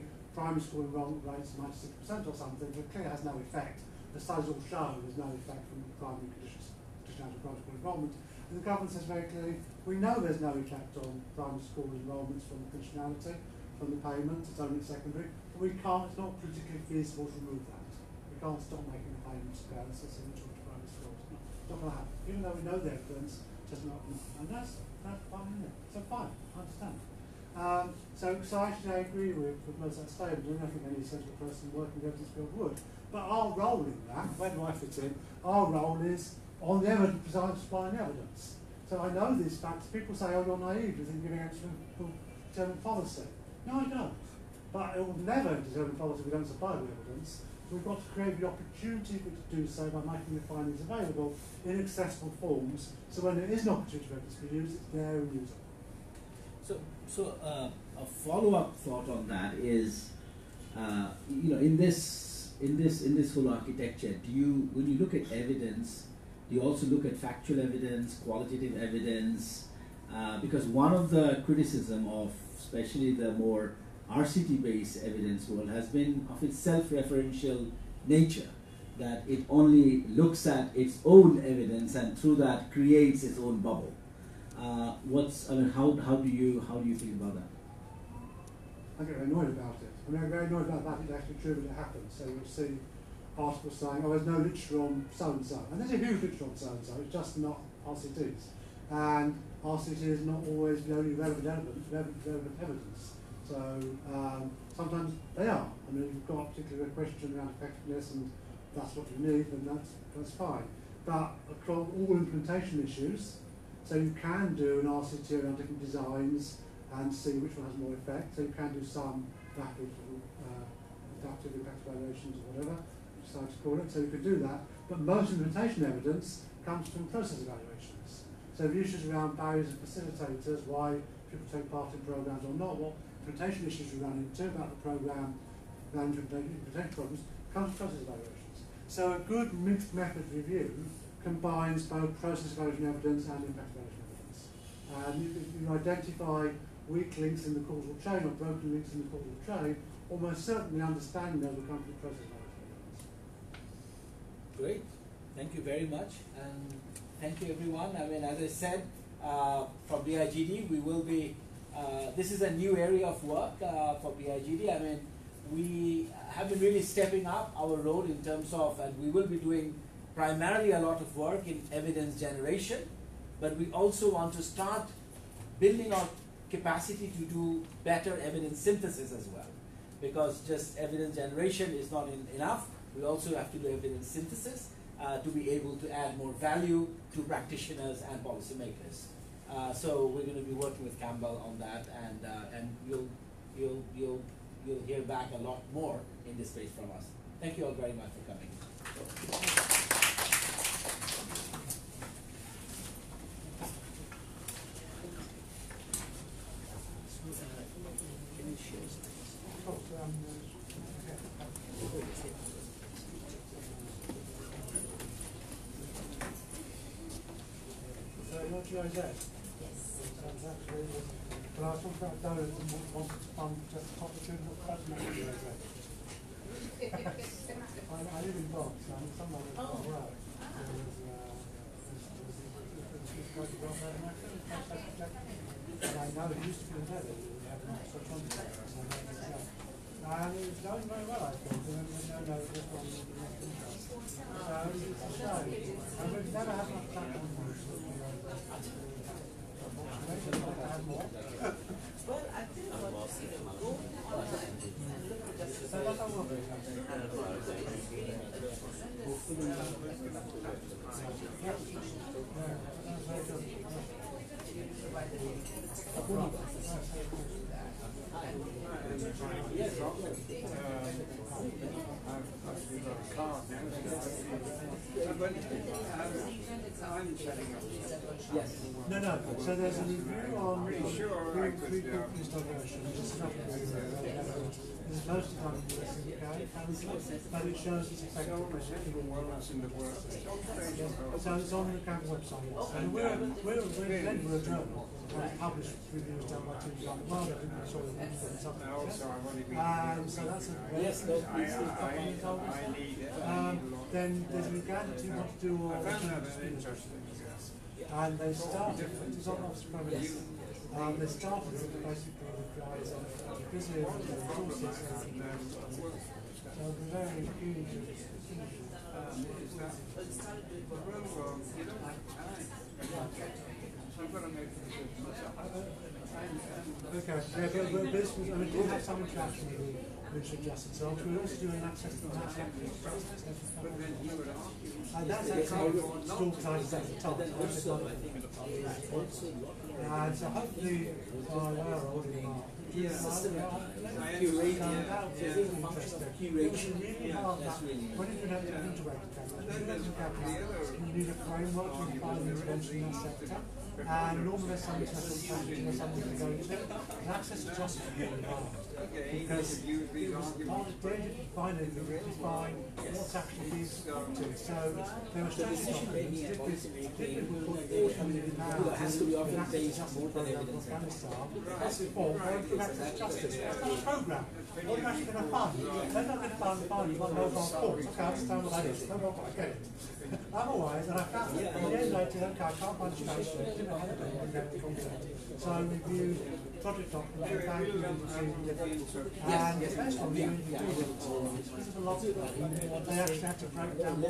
school enrollment rates of 96% or something, but clearly has no effect. The studies all show there's no effect from primary conditionality of primary school enrollment. And the government says very clearly, we know there's no effect on primary school enrollments from the conditionality, from the payment, it's only secondary, but we can't, it's not politically feasible to remove that. We can't stop making the payments to parents that's in the primary schools. It's not going to happen. Even though we know the evidence, just not enough. And that's fine, isn't it? So fine, I understand. So actually I agree with most of that statement. I don't think any sensible person working in the evidence field would. But our role in that, where do I fit in? Our role is on the evidence, supplying evidence. So I know these facts. People say, oh, you're naive, you think giving evidence will determine policy. No, I don't. But it will never determine policy if we don't supply the evidence. We've got to create the opportunity for it to do so by making the findings available in accessible forms, so when there is an opportunity for evidence to be used, it's there and usable. So a follow-up thought on that is, in this whole architecture, when you look at evidence, do you also look at factual evidence, qualitative evidence? Because one of the criticism of, especially the more RCT-based evidence world, has been of its self-referential nature, that it only looks at its own evidence and through that creates its own bubble. How do you feel about that? I get very annoyed about it. I mean, I'm very annoyed about that. It's actually true that it happens. So you'll see articles saying, oh, there's no literature on so-and-so. And there's a huge literature on so-and-so, it's just not RCTs. And RCT is not always the only relevant evidence. So sometimes they are. I mean, if you've got a particular question around effectiveness and that's what you need, then that's fine. But across all implementation issues, so you can do an RCT around different designs and see which one has more effect. So you can do some adaptive impact evaluations or whatever, decided to call it, so you could do that. But most implementation evidence comes from process evaluations. So the issues around barriers and facilitators, why people take part in programs or not, what implementation issues we run into about the program, around implementation problems, comes from process evaluations. So a good mixed method review combines both process evaluation evidence and impact evaluation evidence. And you identify weak links in the causal chain or broken links in the causal chain, almost certainly understanding those will come from process evaluation evidence. Great. Thank you very much. And thank you, everyone. I mean, as I said, from BIGD, we will be, this is a new area of work for BIGD. I mean, we have been really stepping up our role in terms of, and we will be doing primarily a lot of work in evidence generation, but we also want to start building our capacity to do better evidence synthesis as well. Because just evidence generation is not enough. We also have to do evidence synthesis to be able to add more value to practitioners and policymakers. So we're going to be working with Campbell on that, and you'll hear back a lot more in this space from us. Thank you all very much for coming. Yes. But I was talking about donors and wanted to fund just opportunity I live in Box, and some of it work. And I know it used to be embedded, we have an extra contract, and it's going very well, I think, and no just on the next interest. So it's a shame. And we've never had much time on this. Well, I think what go online and look at Justice Audit. Yes. No. So there's a review on three companies' diversion. This is mostly done in the UK, but it shows its effectiveness. So it's on the Campbell website. And we're a journal. Published reviews done by teams around the world. I think we saw something. So that's then there's a legality who want to do all and they started, it was on Office of Pragmatist, they started with basically the guys on Extremism and Thrombosis, so they're very keen Okay, but this was, I mean, we have some interaction with Justice, so we're also doing access to that. And that's actually still tied at the top. And so hopefully, we're already when you have to integrate you need a framework to define the intervention in that sector. And normally there's some international something to go to. And access to justice is really hard. Because it was very difficult to find anything to define what's actually being supported. So there were strategies different has to be often based on Afghanistan. That's justice. That's not a program. What are you actually going to fund? They're not going to fund you want mobile courts. Okay, I understand what that is. No problem, I get it. Otherwise, and I found that at the end I said, okay, I can't find space for it. So I reviewed project documents and the best one we do because of a lot of them, they actually had to break down